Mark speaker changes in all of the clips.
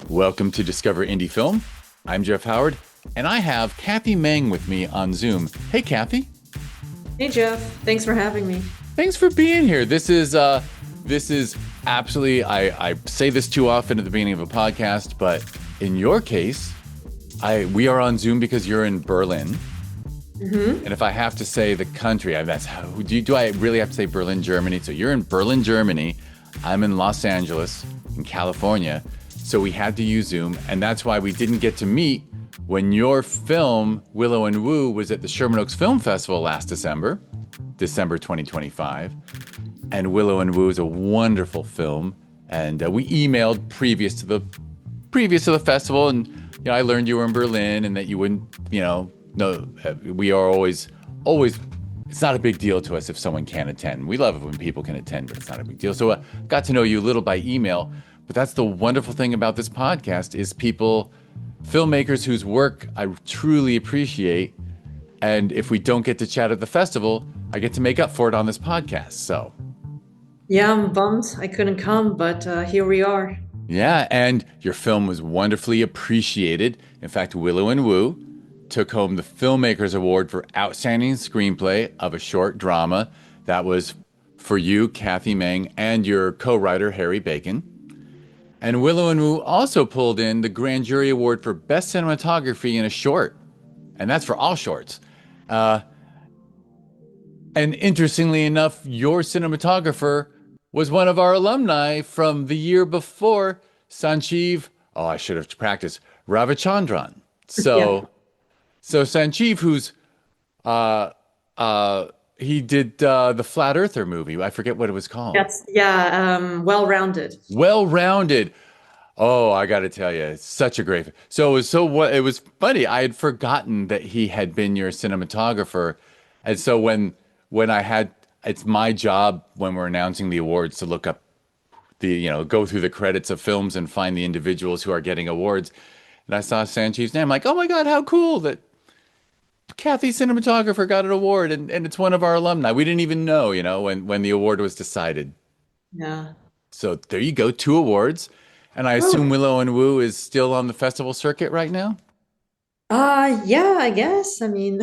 Speaker 1: Welcome to Discover Indie Film. I'm Jeff Howard, and I have Kathy Meng with me on Zoom. Hey, Kathy.
Speaker 2: Hey, Jeff. Thanks for having me.
Speaker 1: Thanks for being here. This is absolutely, I say this too often at the beginning of a podcast, but in your case, we are on Zoom because you're in Berlin. Mm-hmm. And if I have to say the country, do I really have to say Berlin, Germany? So you're in Berlin, Germany. I'm in Los Angeles, in California. So we had to use Zoom, and that's why we didn't get to meet when your film, Willow and Wu, was at the Sherman Oaks Film Festival last December 2025. And Willow and Wu is a wonderful film. And we emailed previous to the festival, and I learned you were in Berlin and that you wouldn't, we are always. It's not a big deal to us if someone can't attend. We love it when people can attend, but it's not a big deal. So I got to know you a little by email. But that's the wonderful thing about this podcast is filmmakers whose work I truly appreciate. And if we don't get to chat at the festival, I get to make up for it on this podcast. So,
Speaker 2: yeah, I'm bummed I couldn't come, but here we are.
Speaker 1: Yeah, and your film was wonderfully appreciated. In fact, Willow and Wu took home the Filmmakers Award for Outstanding Screenplay of a Short Drama. That was for you, Kathy Meng, and your co-writer, Harry Bacon. And Willow and Wu also pulled in the Grand Jury Award for Best Cinematography in a Short. And that's for all shorts. And interestingly enough, your cinematographer was one of our alumni from the year before, Sancheev, I should have practiced, Ravichandran. So Sancheev, who's, he did the Flat Earther movie. I forget what it was called.
Speaker 2: Well-Rounded.
Speaker 1: Well-Rounded. Oh, I got to tell you, it's such a great. So it was funny. I had forgotten that he had been your cinematographer, and so when it's my job when we're announcing the awards to look up go through the credits of films and find the individuals who are getting awards, and I saw Sancheev's name. I'm like, oh my God, how cool that Kathy, cinematographer, got an award, and it's one of our alumni. We didn't even know, when the award was decided.
Speaker 2: Yeah.
Speaker 1: So there you go, 2 awards. And I assume Willow and Wu is still on the festival circuit right now?
Speaker 2: Yeah, I guess. I mean,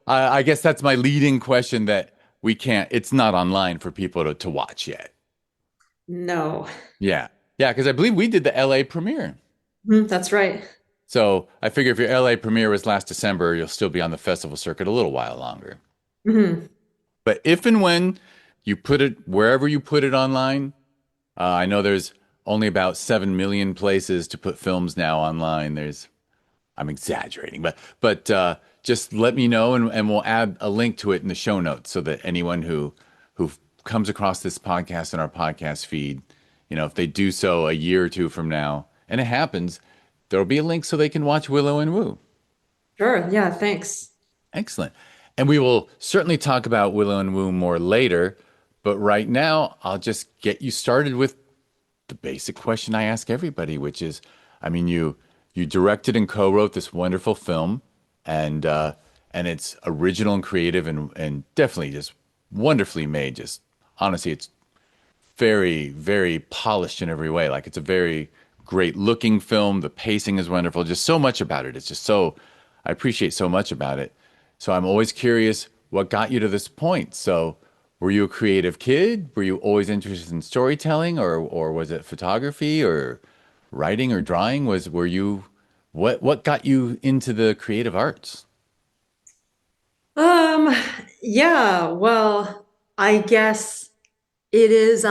Speaker 1: I guess that's my leading question that it's not online for people to watch yet.
Speaker 2: No.
Speaker 1: Yeah. Yeah, because I believe we did the LA premiere.
Speaker 2: That's right.
Speaker 1: So I figure if your LA premiere was last December, you'll still be on the festival circuit a little while longer.
Speaker 2: Mm-hmm.
Speaker 1: But if and when you put it wherever you put it online, I know there's only about 7 million places to put films now online. I'm exaggerating, but just let me know and we'll add a link to it in the show notes so that anyone who comes across this podcast in our podcast feed, if they do so a year or 2 from now, and it happens, there'll be a link so they can watch Willow and Wu.
Speaker 2: Sure. Yeah. Thanks.
Speaker 1: Excellent. And we will certainly talk about Willow and Wu more later. But right now, I'll just get you started with the basic question I ask everybody, which is, you directed and co-wrote this wonderful film, and it's original and creative and definitely just wonderfully made. Just honestly, it's very, very polished in every way. Like it's a very great looking film. The pacing is wonderful. Just so much about it. I appreciate so much about it. So I'm always curious what got you to this point. So were you a creative kid? Were you always interested in storytelling, or was it photography or writing or drawing? What got you into the creative arts?
Speaker 2: Yeah, well, I guess it is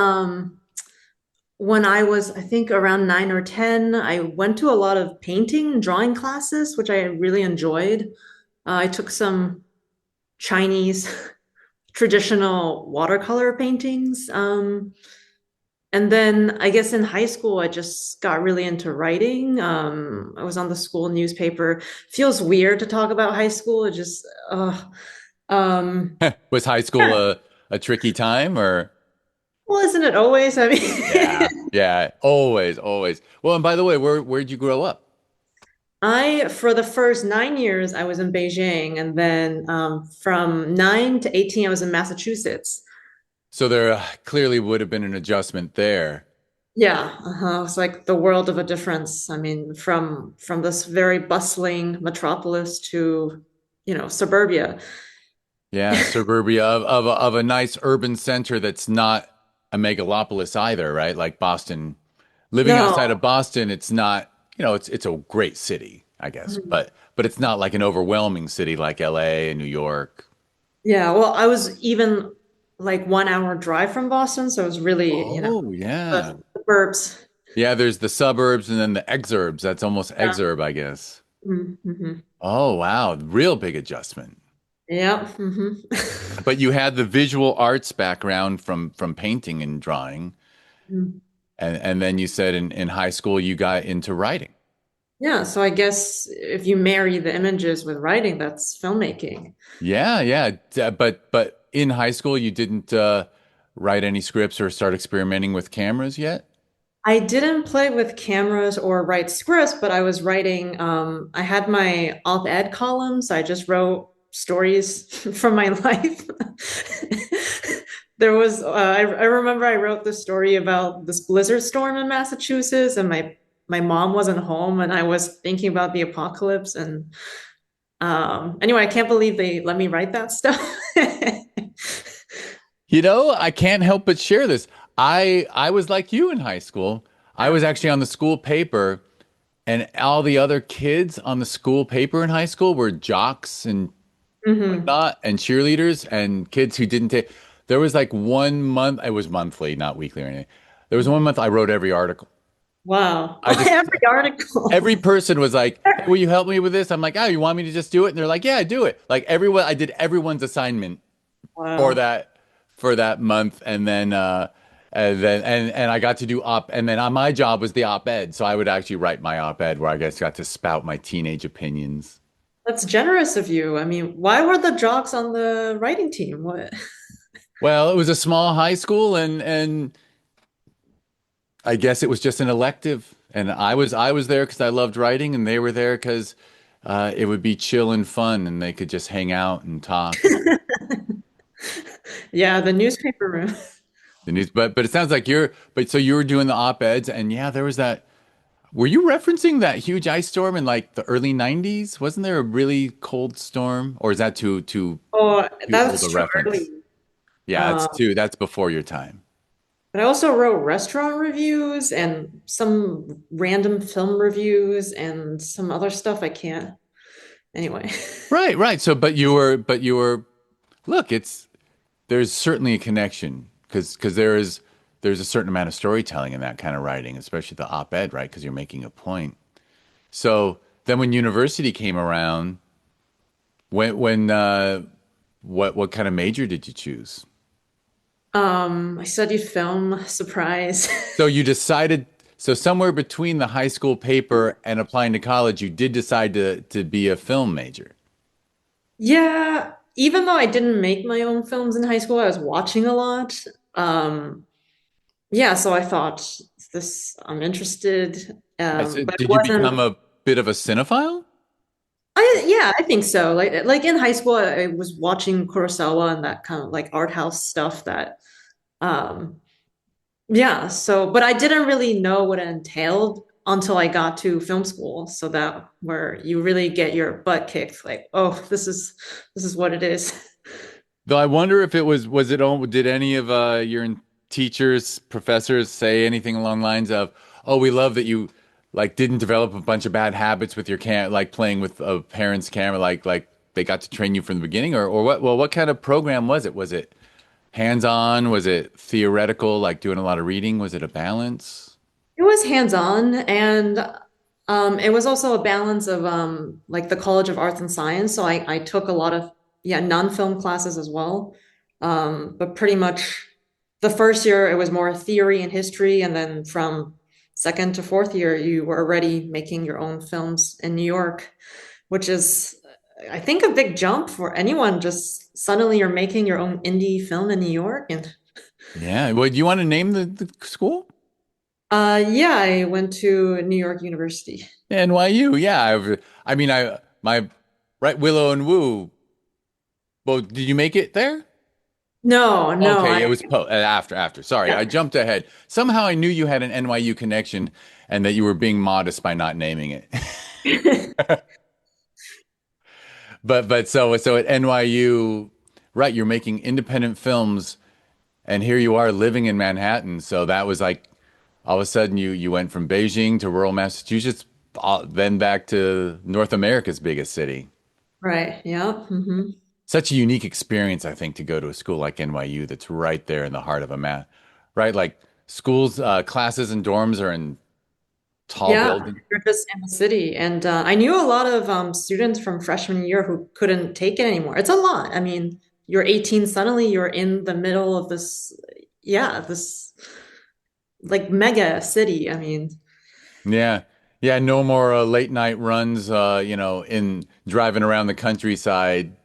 Speaker 2: when I was, I think, around 9 or 10, I went to a lot of painting and drawing classes, which I really enjoyed. I took some Chinese traditional watercolor paintings. And then I guess in high school, I just got really into writing. I was on the school newspaper. Feels weird to talk about high school. It just,
Speaker 1: Was high school
Speaker 2: yeah.
Speaker 1: a tricky time or?
Speaker 2: Well, isn't it always? I
Speaker 1: Yeah,
Speaker 2: mean,
Speaker 1: yeah, always, always. Well, and by the way, where'd you grow up?
Speaker 2: for the first 9 years, I was in Beijing. And then from 9 to 18, I was in Massachusetts.
Speaker 1: So there clearly would have been an adjustment there.
Speaker 2: Yeah, it's like the world of a difference. I mean, from this very bustling metropolis to, suburbia.
Speaker 1: Yeah, suburbia of a nice urban center that's not a megalopolis either, right? Like Boston. Living outside
Speaker 2: No.
Speaker 1: of Boston, it's not, it's a great city, I guess,
Speaker 2: Mhm.
Speaker 1: but it's not like an overwhelming city like LA and New York.
Speaker 2: Yeah, well, I was even like 1 hour drive from Boston, so it was really,
Speaker 1: Oh, yeah.
Speaker 2: the suburbs.
Speaker 1: Yeah, there's the suburbs and then the exurbs. That's almost
Speaker 2: Yeah.
Speaker 1: exurb, I guess.
Speaker 2: Mm-hmm.
Speaker 1: Oh, wow. Real big adjustment.
Speaker 2: Yeah. Hmm.
Speaker 1: But you had the visual arts background from painting and drawing. And then you said in high school you got into writing.
Speaker 2: Yeah, so I guess if you marry the images with writing, that's filmmaking.
Speaker 1: Yeah, yeah. But in high school you didn't write any scripts or start experimenting with cameras yet?
Speaker 2: I didn't play with cameras or write scripts, but I was writing, I had my op-ed columns. I just wrote stories from my life. There was, I remember I wrote the story about this blizzard storm in Massachusetts, and my mom wasn't home, and I was thinking about the apocalypse. And anyway, I can't believe they let me write that stuff.
Speaker 1: I can't help but share this. I was like you in high school. I
Speaker 2: Yeah.
Speaker 1: was actually on the school paper, and all the other kids on the school paper in high school were jocks and
Speaker 2: Hmm.
Speaker 1: whatnot, and cheerleaders, and kids who didn't take. There was like 1 month. It was monthly, not weekly or anything. There was 1 month I wrote every article.
Speaker 2: Wow.
Speaker 1: I just
Speaker 2: Every article.
Speaker 1: every person was like, "Hey, will you help me with this?" I'm like, "Oh, you want me to just do it?" And they're like, "Yeah, do it." Like everyone, I did everyone's assignment for
Speaker 2: Wow.
Speaker 1: that month, and I got to do and then my job was the op-ed, so I would actually write my op-ed where I guess got to spout my teenage opinions.
Speaker 2: That's generous of you. I mean, why were the jocks on the writing team? What?
Speaker 1: Well, it was a small high school, and I guess it was just an elective, and I was there because I loved writing, and they were there because it would be chill and fun, and they could just hang out and talk.
Speaker 2: Yeah, the newspaper room.
Speaker 1: The news, but it sounds like so you were doing the op-eds, and yeah, there was that. Were you referencing that huge ice storm in like the early 90s? Wasn't there a really cold storm? Or is that
Speaker 2: Oh,
Speaker 1: too old a
Speaker 2: that's too
Speaker 1: reference?
Speaker 2: early.
Speaker 1: Yeah,
Speaker 2: Uh,
Speaker 1: that's before your time.
Speaker 2: but I also wrote restaurant reviews and some random film reviews and some other stuff I can't. Anyway.
Speaker 1: Right, right. So but you were look, there's certainly a connection because there's a certain amount of storytelling in that kind of writing, especially the op-ed, right? Because you're making a point. So then when university came around, when what kind of major did you choose?
Speaker 2: I studied film, surprise.
Speaker 1: So you decided, so somewhere between the high school paper and applying to college, you did decide to be a film major.
Speaker 2: Yeah, even though I didn't make my own films in high school, I was watching a lot. Um, yeah, so I thought I'm interested.
Speaker 1: Right. So
Speaker 2: But it
Speaker 1: did you become
Speaker 2: wasn't.
Speaker 1: a bit of a cinephile?
Speaker 2: Yeah, I think so. Like in high school, I was watching Kurosawa and that kind of like art house stuff that um yeah, so but I didn't really know what it entailed until I got to film school. So that where you really get your butt kicked, like, oh, this is what it is.
Speaker 1: Though I wonder if was it all, did any of your teachers, professors say anything along lines of, "Oh, we love that you like didn't develop a bunch of bad habits with your like playing with a parent's camera, like they got to train you from the beginning," or what? Well, what kind of program was it? Was it hands-on? Was it theoretical, like doing a lot of reading? Was it a balance?
Speaker 2: It was hands-on, and it was also a balance of like the College of Arts and Science. So I took a lot of, yeah, non-film classes as well. But pretty much the first year it was more theory and history, and then from second to fourth year you were already making your own films in New York, which is I think a big jump for anyone. Just suddenly you're making your own indie film in New York, and
Speaker 1: Yeah. Well, do you want to name the school?
Speaker 2: yeah, I went to New York University.
Speaker 1: NYU. Yeah. I mean, my right, Willow and Wu. Well, did you make it there?
Speaker 2: No, no,
Speaker 1: Okay, it was after. Sorry,
Speaker 2: yeah.
Speaker 1: I jumped ahead. Somehow I knew you had an NYU connection and that you were being modest by not naming it. But so at NYU, right, you're making independent films and here you are living in Manhattan. So that was like all of a sudden you went from Beijing to rural Massachusetts, then back to North America's biggest city.
Speaker 2: Right. Yeah.
Speaker 1: Such a unique experience, I think, to go to a school like NYU that's right there in the heart of a right? Like schools, classes and dorms are in tall
Speaker 2: Yeah,
Speaker 1: buildings.
Speaker 2: you're just in the city. And I knew a lot of students from freshman year who couldn't take it anymore. It's a lot. I mean, you're 18, suddenly you're in the middle of this, yeah, this like mega city. I mean,
Speaker 1: Yeah. Yeah, no more late night runs, in driving around the countryside.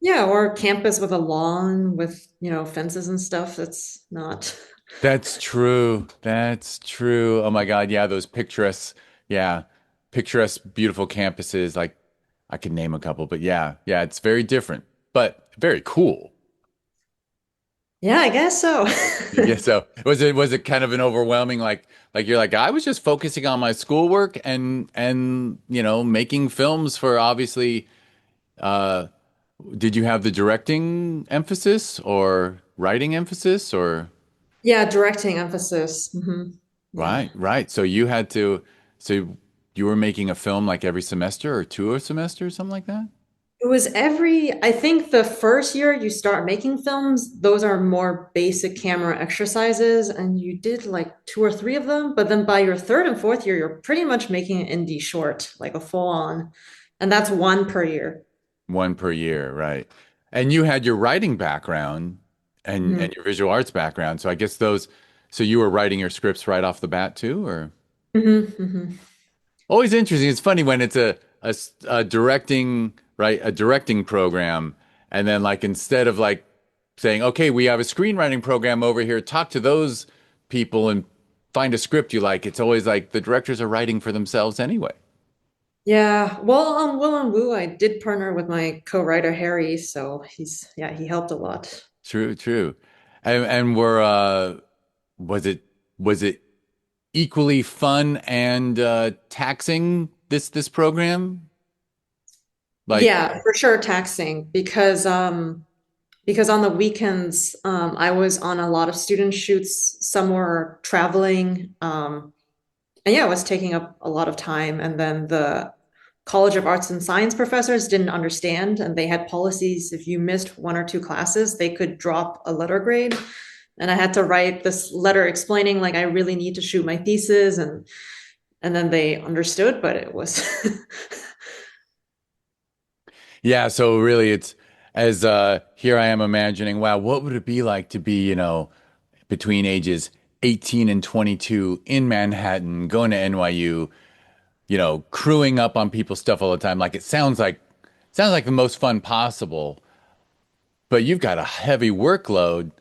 Speaker 2: yeah, or campus with a lawn with, fences and stuff. That's not,
Speaker 1: That's true. That's true. Oh my God. Yeah, those yeah, picturesque, beautiful campuses. Like I could name a couple, but yeah, it's very different, but very cool.
Speaker 2: yeah, I guess so.
Speaker 1: Yeah. So was it kind of an overwhelming like you're like I was just focusing on my schoolwork and making films for obviously uh did you have the directing emphasis or writing emphasis or
Speaker 2: Yeah, directing emphasis. Yeah.
Speaker 1: right. So you were making a film like every semester or two a semester or something like that?
Speaker 2: It was I think the first year you start making films, those are more basic camera exercises, and you did like two or three of them. But then by your third and fourth year, you're pretty much making an indie short, like a full on, and that's one per year.
Speaker 1: One per year, right. And you had your writing background and
Speaker 2: hmm
Speaker 1: your visual arts background. So I guess so you were writing your scripts right off the bat too, or
Speaker 2: hmm
Speaker 1: always interesting. It's funny when it's a directing, right, a directing program, and then like instead of like saying, okay, we have a screenwriting program over here, talk to those people and find a script you like. It's always like the directors are writing for themselves anyway.
Speaker 2: Yeah. Well, on Will and Wu, I did partner with my co-writer Harry, so he helped a lot.
Speaker 1: True, true. And was it equally fun and taxing this program? Like,
Speaker 2: Yeah, for sure taxing because on the weekends I was on a lot of student shoots, some were traveling and yeah, it was taking up a lot of time and then the College of Arts and Science professors didn't understand and they had policies if you missed one or two classes, they could drop a letter grade. And I had to write this letter explaining like I really need to shoot my thesis and then they understood, but it was
Speaker 1: yeah, so really it's as here I am imagining, wow, what would it be like to be, between ages 18 and 22 in Manhattan, going to NYU, crewing up on people's stuff all the time. Like it sounds like the most fun possible, but you've got a heavy workload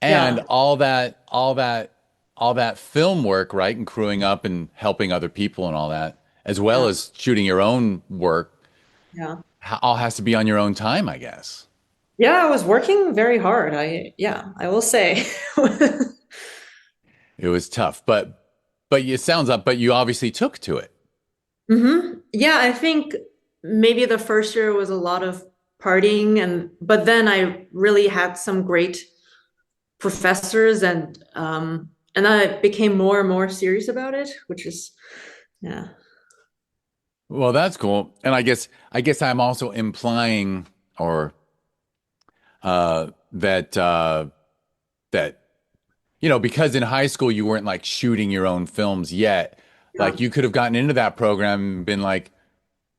Speaker 1: and
Speaker 2: yeah,
Speaker 1: all that film work, right? And crewing up and helping other people and all that, as well
Speaker 2: yeah,
Speaker 1: as shooting your own work,
Speaker 2: yeah.
Speaker 1: all has to be on your own time, I guess.
Speaker 2: Yeah, I was working very hard. I will say.
Speaker 1: It was tough, but it sounds like, but you obviously took to it.
Speaker 2: Yeah, I think maybe the first year was a lot of partying but then I really had some great professors and I became more and more serious about it, which is yeah.
Speaker 1: Well, that's cool. And I guess I'm also implying or that because in high school you weren't like shooting your own films yet.
Speaker 2: Yeah.
Speaker 1: Like you could have gotten into that program and been like,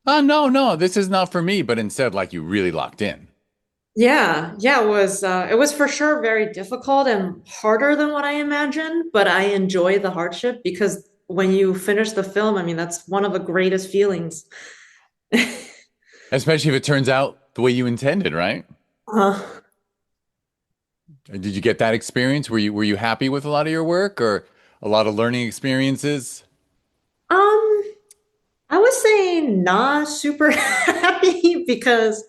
Speaker 1: "Oh, no, no, this is not for me," but instead like you really locked in.
Speaker 2: Yeah, it was for sure very difficult and harder than what I imagined, but I enjoy the hardship because when you finish the film, I mean, that's one of the greatest feelings.
Speaker 1: Especially if it turns out the way you intended, right?
Speaker 2: Uh,
Speaker 1: Did you get that experience? Were you happy with a lot of your work or a lot of learning experiences?
Speaker 2: um, I would say not super happy because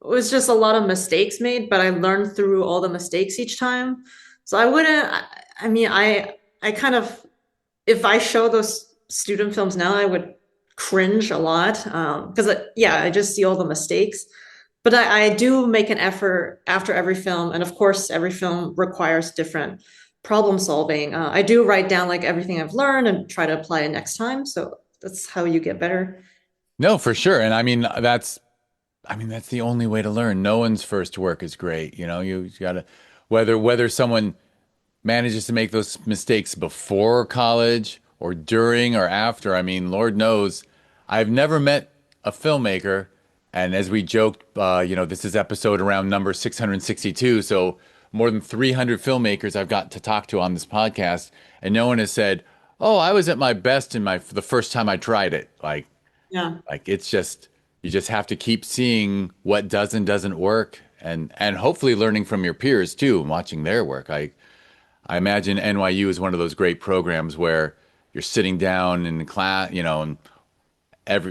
Speaker 2: was just a lot of mistakes made, but I learned through all the mistakes each time. So I wouldn't, I mean, I kind of, if I show those student films now, I would cringe a lot. Because, yeah, I just see all the mistakes. But I do make an effort after every film. And of course, every film requires different problem solving. I do write down like everything I've learned and try to apply it next time. So that's how you get better.
Speaker 1: No, for sure. And I mean that's the only way to learn. No one's first work is great. You know, you gotta whether someone manages to make those mistakes before college or during or after. I mean, Lord knows, I've never met a filmmaker. And as we joked, this is episode around number 662. So more than 300 filmmakers I've got to talk to on this podcast. And no one has said, oh, I was at my best in the first time I tried it.
Speaker 2: Yeah.
Speaker 1: Like it's just, you just have to keep seeing what does and doesn't work and hopefully learning from your peers too, and watching their work. I imagine NYU is one of those great programs where you're sitting down in class, and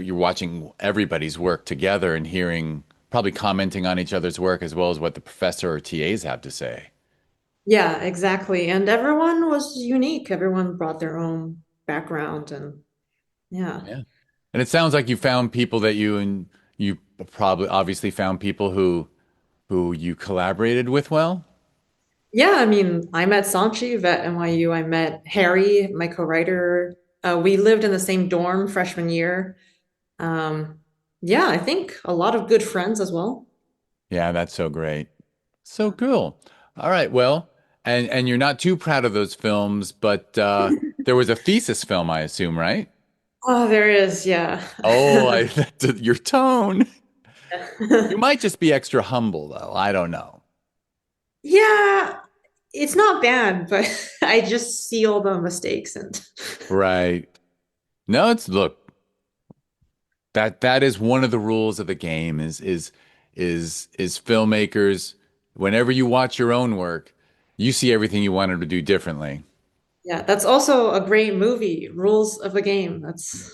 Speaker 1: you're watching everybody's work together and hearing, probably commenting on each other's work as well as what the professor or TAs have to say.
Speaker 2: Yeah, exactly. And everyone was unique. Everyone brought their own background and yeah.
Speaker 1: Yeah. And it sounds like you found people that you probably obviously found people who you collaborated with well.
Speaker 2: Yeah, I mean, I met Sancheev at NYU. I met Harry, my co-writer. We lived in the same dorm freshman year. Um, yeah, I think a lot of good friends as well.
Speaker 1: Yeah, that's so great. So cool. All right, well, and you're not too proud of those films, but there was a thesis film, I assume, right?
Speaker 2: Oh, there is, yeah.
Speaker 1: Oh, that's your tone. You might just be extra humble, though. I don't know.
Speaker 2: Yeah, it's not bad, but I just see all the mistakes and
Speaker 1: Right. No, it's look, that is one of the rules of the game is filmmakers, whenever you watch your own work, you see everything you wanted to do differently.
Speaker 2: yeah, that's also a great movie, Rules of the Game. That's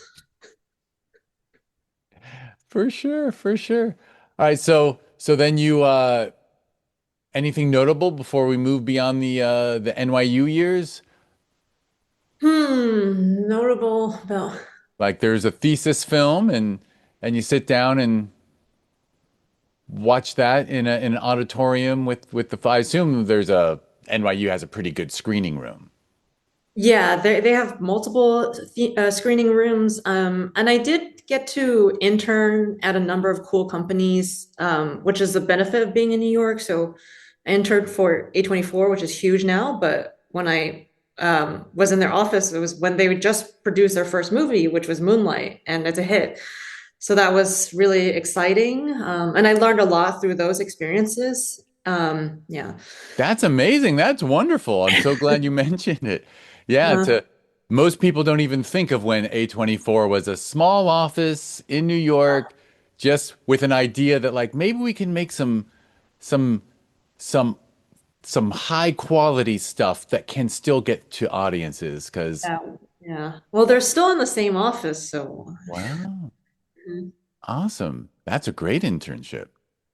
Speaker 1: For sure, for sure. All right, so then you anything notable before we move beyond the NYU years?
Speaker 2: notable about.
Speaker 1: Like there's a thesis film and you sit down and watch that in an auditorium with I assume there's a NYU has a pretty good screening room.
Speaker 2: Yeah, they have multiple screening rooms. And I did get to intern at a number of cool companies, which is the benefit of being in New York. So I interned for A24, which is huge now. But when I was in their office, it was when they would just produce their first movie, which was Moonlight, and it's a hit. So that was really exciting. And I learned a lot through those experiences. Yeah.
Speaker 1: That's amazing. That's wonderful. I'm so glad you mentioned it. Yeah,
Speaker 2: Uh,
Speaker 1: to most people don't even think of when A24 was a small office in New York, just with an idea that like maybe we can make some some some high quality stuff that can still get to audiences because
Speaker 2: yeah. Yeah. Well, they're still in the same office, so.
Speaker 1: wow, awesome. That's a great internship.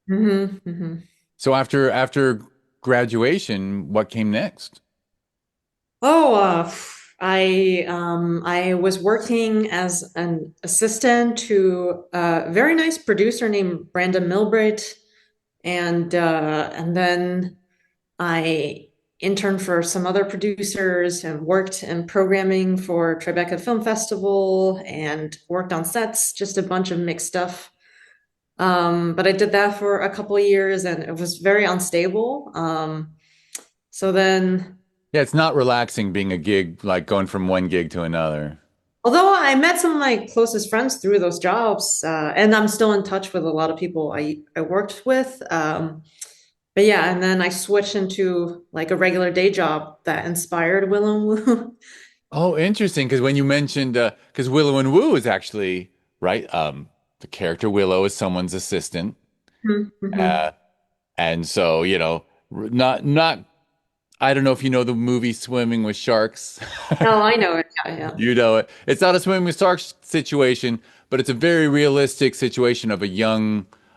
Speaker 2: Hmm. Hmm.
Speaker 1: So after graduation, what came next?
Speaker 2: Oh, I was working as an assistant to a very nice producer named Brandon Milbright, and then I interned for some other producers and worked in programming for Tribeca Film Festival and worked on sets, just a bunch of mixed stuff. But I did that for a couple of years and it was very unstable. So then.
Speaker 1: Yeah, it's not relaxing being a gig, like going from one gig to another.
Speaker 2: Although I met some of my closest friends through those jobs, and I'm still in touch with a lot of people I worked with. But yeah, and then I switched into like a regular day job that inspired Willow and Wu.
Speaker 1: Oh, interesting. Because when you mentioned, because Willow and Wu is actually, right? The character Willow is someone's assistant.
Speaker 2: Mhm.
Speaker 1: Uh, and so, not, I don't know if you know the movie Swimming with Sharks.
Speaker 2: Oh, I know it. Yeah, yeah.
Speaker 1: You know it. It's not a swimming with sharks situation, but it's a very realistic situation of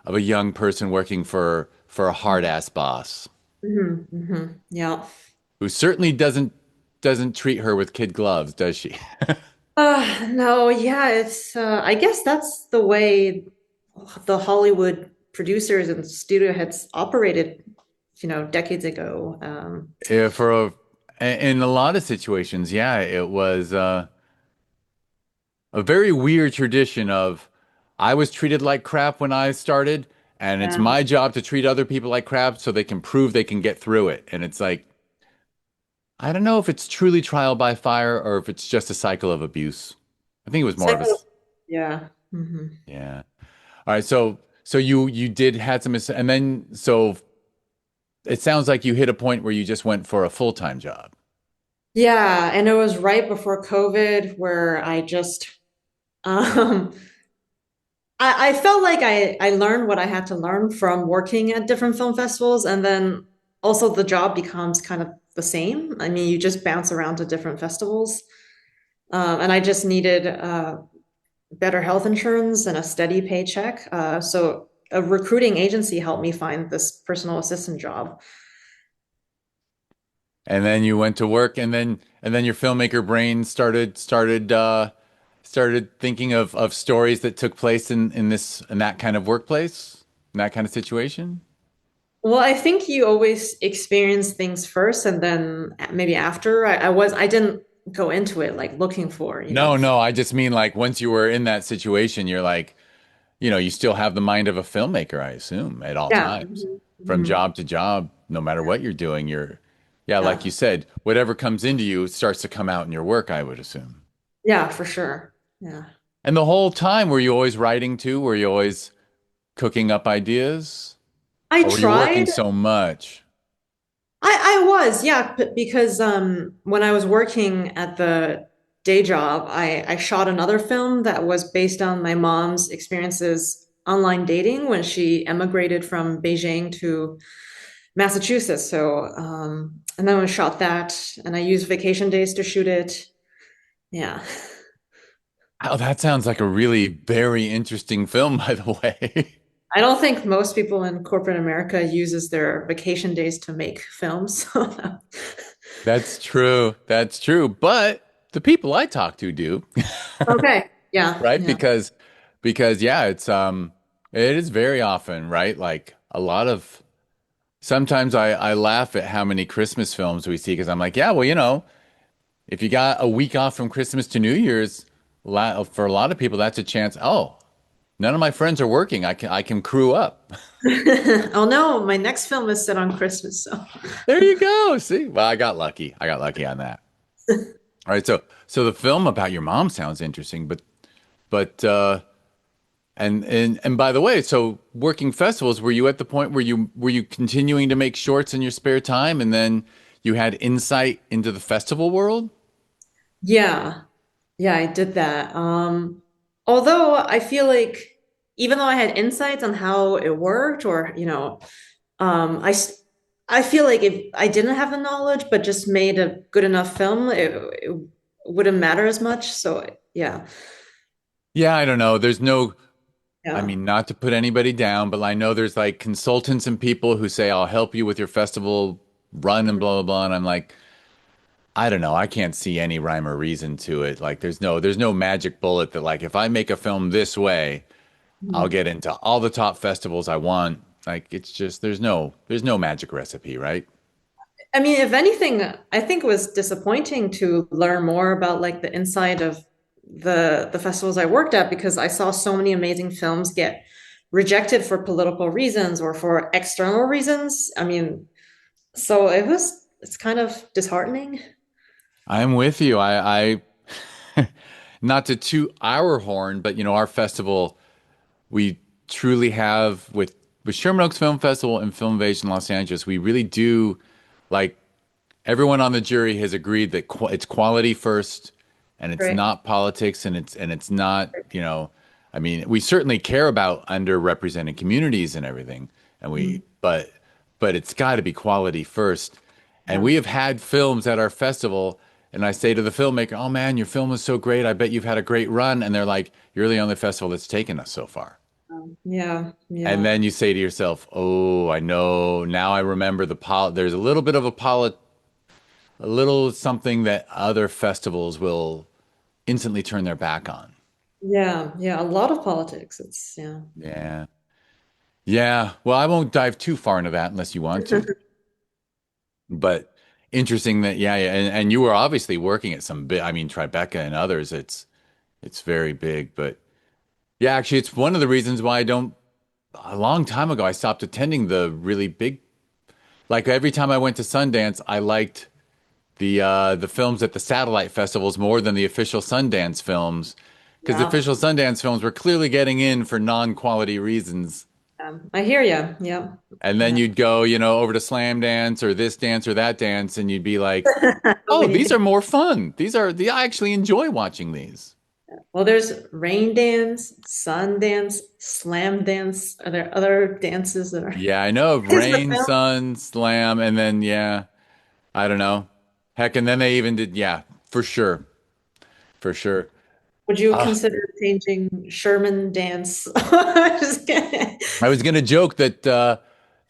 Speaker 1: of a young person working for a hard ass boss
Speaker 2: Yeah.
Speaker 1: who certainly doesn't treat her with kid gloves, does she?
Speaker 2: No, yeah, I guess that's the way the Hollywood producers and studio heads operated, decades ago.
Speaker 1: Yeah, in a lot of situations, yeah, it was a very weird tradition of I was treated like crap when I started, and it's
Speaker 2: Yeah.
Speaker 1: my job to treat other people like crap so they can prove they can get through it. And it's like, I don't know if it's truly trial by fire or if it's just a cycle of abuse. I think it was more of a,
Speaker 2: Psycho, yeah. Hmm.
Speaker 1: yeah. All right, so you did had some, and then so it sounds like you hit a point where you just went for a full-time job.
Speaker 2: Yeah, and it was right before COVID where I just um I felt like I learned what I had to learn from working at different film festivals, and then also the job becomes kind of the same. I mean, you just bounce around to different festivals. And I just needed better health insurance and a steady paycheck. So a recruiting agency helped me find this personal assistant job.
Speaker 1: And then you went to work, and then your filmmaker brain started thinking of stories that took place in that kind of workplace, in that kind of situation.
Speaker 2: Well, I think you always experience things first, and then maybe after. I didn't go into it like looking for,
Speaker 1: No, no, I just mean like once you were in that situation, you're like, you still have the mind of a filmmaker, I assume, at all
Speaker 2: yeah.
Speaker 1: times,
Speaker 2: Mhm.
Speaker 1: from
Speaker 2: Mhm.
Speaker 1: job to job, no matter what you're doing, yeah, like
Speaker 2: Yeah.
Speaker 1: you said, whatever comes into you starts to come out in your work, I would assume.
Speaker 2: Yeah, for sure. Yeah.
Speaker 1: And the whole time, were you always writing too? Were you always cooking up ideas?
Speaker 2: I
Speaker 1: Or were you working
Speaker 2: tried.
Speaker 1: so much?
Speaker 2: I was, yeah, because when I was working at the day job, I shot another film that was based on my mom's experiences online dating when she emigrated from Beijing to Massachusetts. So, and then we shot that, and I used vacation days to shoot it. Yeah.
Speaker 1: Oh, that sounds like a really very interesting film, by the way.
Speaker 2: I don't think most people in corporate America uses their vacation days to make films.
Speaker 1: That's true. That's true. But the people I talk to do,
Speaker 2: Okay. Yeah.
Speaker 1: right?
Speaker 2: Yeah.
Speaker 1: Because yeah, it is very often, right? Like a lot of sometimes I laugh at how many Christmas films we see because I'm like, yeah, well, if you got a week off from Christmas to New Year's, for a lot of people, that's a chance. Oh, none of my friends are working. I can crew up.
Speaker 2: Oh no, my next film is set on Christmas, so
Speaker 1: There you go. See, well, I got lucky. I got lucky on that. All right, so the film about your mom sounds interesting, but and by the way, so working festivals, were you at the point where you continuing to make shorts in your spare time, and then you had insight into the festival world?
Speaker 2: yeah, yeah, I did that. Although I feel like even though I had insights on how it worked, or um, I s- I feel like if I didn't have the knowledge, but just made a good enough film, it wouldn't matter as much. So yeah,
Speaker 1: Yeah, I don't know. I
Speaker 2: yeah.
Speaker 1: mean, not to put anybody down, but I know there's like consultants and people who say, I'll help you with your festival run and blah, blah, blah. And I'm like, I don't know. I can't see any rhyme or reason to it. Like there's no magic bullet that like if I make a film this way, I'll
Speaker 2: Mhm.
Speaker 1: get into all the top festivals I want. Like it's just there's no magic recipe, right?
Speaker 2: I mean, if anything, I think it was disappointing to learn more about like the inside of the festivals I worked at because I saw so many amazing films get rejected for political reasons or for external reasons. I mean, so it's kind of disheartening.
Speaker 1: I'm with you. I not to toot our horn, but our festival we truly have with Sherman Oaks Film Festival and Film Invasion Los Angeles, we really do like everyone on the jury has agreed that it's quality first and it's
Speaker 2: Right.
Speaker 1: not politics and it's not, I mean, we certainly care about underrepresented communities and everything and
Speaker 2: Mm.
Speaker 1: but it's got to be quality first. And
Speaker 2: Yeah.
Speaker 1: we have had films at our festival and I say to the filmmaker, "Oh man, your film is so great. I bet you've had a great run." And they're like, "You're the only festival that's taken us so far."
Speaker 2: Yeah,
Speaker 1: And
Speaker 2: yeah,
Speaker 1: then you say to yourself, "Oh, I know. Now I remember there's a little bit of a little something that other festivals will instantly turn their back on."
Speaker 2: yeah, yeah. A lot of politics. It's yeah.
Speaker 1: Yeah. Yeah. Well, I won't dive too far into that unless you want to. But interesting that yeah, and you were obviously working at some big, I mean, Tribeca and others, it's very big, but yeah, actually it's one of the reasons why I don't a long time ago I stopped attending the really big like every time I went to Sundance, I liked the films at the satellite festivals more than the official Sundance films because the
Speaker 2: Yeah.
Speaker 1: official Sundance films were clearly getting in for non-quality reasons.
Speaker 2: I hear you. Yeah.
Speaker 1: And then
Speaker 2: Yeah.
Speaker 1: you'd go, over to Slam Dance or this dance or that dance, and you'd be like,
Speaker 2: So
Speaker 1: "Oh,
Speaker 2: many
Speaker 1: these
Speaker 2: things.
Speaker 1: are more fun. I actually enjoy watching these."
Speaker 2: Well, there's rain dance, sun dance, slam dance. Are there other dances that are
Speaker 1: Yeah, I know.
Speaker 2: is the
Speaker 1: Rain,
Speaker 2: film?
Speaker 1: Sun, Slam, and then yeah, I don't know. Heck, and then they even did yeah, for sure, for sure.
Speaker 2: Would you
Speaker 1: Uh,
Speaker 2: consider changing Sherman dance? Just kidding.
Speaker 1: I was gonna joke that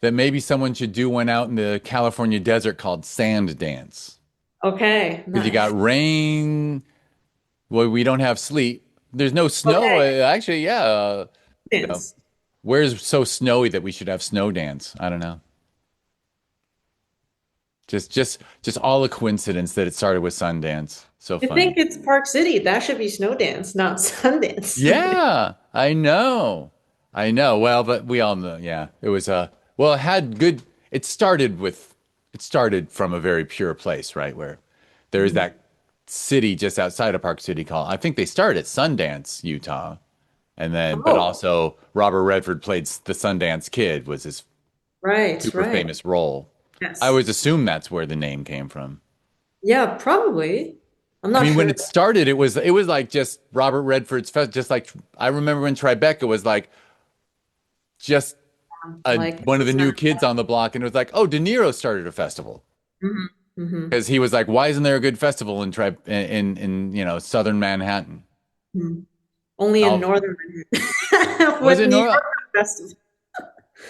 Speaker 1: maybe someone should do one out in the California desert called Sand Dance
Speaker 2: Okay,
Speaker 1: because you got
Speaker 2: nice.
Speaker 1: rain. Well, we don't have sleet. There's no snow.
Speaker 2: Okay,
Speaker 1: Actually, yeah. You know,
Speaker 2: dance.
Speaker 1: where's so snowy that we should have snow dance? I don't know. Just all a coincidence that it started with Sundance. So
Speaker 2: I think
Speaker 1: funny.
Speaker 2: it's Park City. That should be snow dance, not sun dance.
Speaker 1: Yeah, I know. I know. Well, but we all know. Yeah, it was well, it had good. It started from a very pure place, right? Where there is
Speaker 2: Mhm.
Speaker 1: that city just outside of Park City called. I think they started at Sundance, Utah, and then but
Speaker 2: Oh,
Speaker 1: also Robert Redford played the Sundance Kid was his
Speaker 2: right,
Speaker 1: super
Speaker 2: right.
Speaker 1: famous role. I
Speaker 2: Yes.
Speaker 1: always assume that's where the name came from.
Speaker 2: Yeah, probably. I'm
Speaker 1: I
Speaker 2: not
Speaker 1: mean, when
Speaker 2: sure.
Speaker 1: it started, it was like just Robert Redford's fest. Just like I remember when Tribeca was like just
Speaker 2: Like,
Speaker 1: one of the
Speaker 2: it's
Speaker 1: new
Speaker 2: not.
Speaker 1: kids on the block, and it was like, oh, De Niro started a festival
Speaker 2: Mhm, mhm,
Speaker 1: because he was like, why isn't there a good festival in Southern Manhattan?
Speaker 2: mhm. Only in
Speaker 1: Oh,
Speaker 2: Northern Manhattan
Speaker 1: was
Speaker 2: with
Speaker 1: it
Speaker 2: New
Speaker 1: Nora?
Speaker 2: York Festival.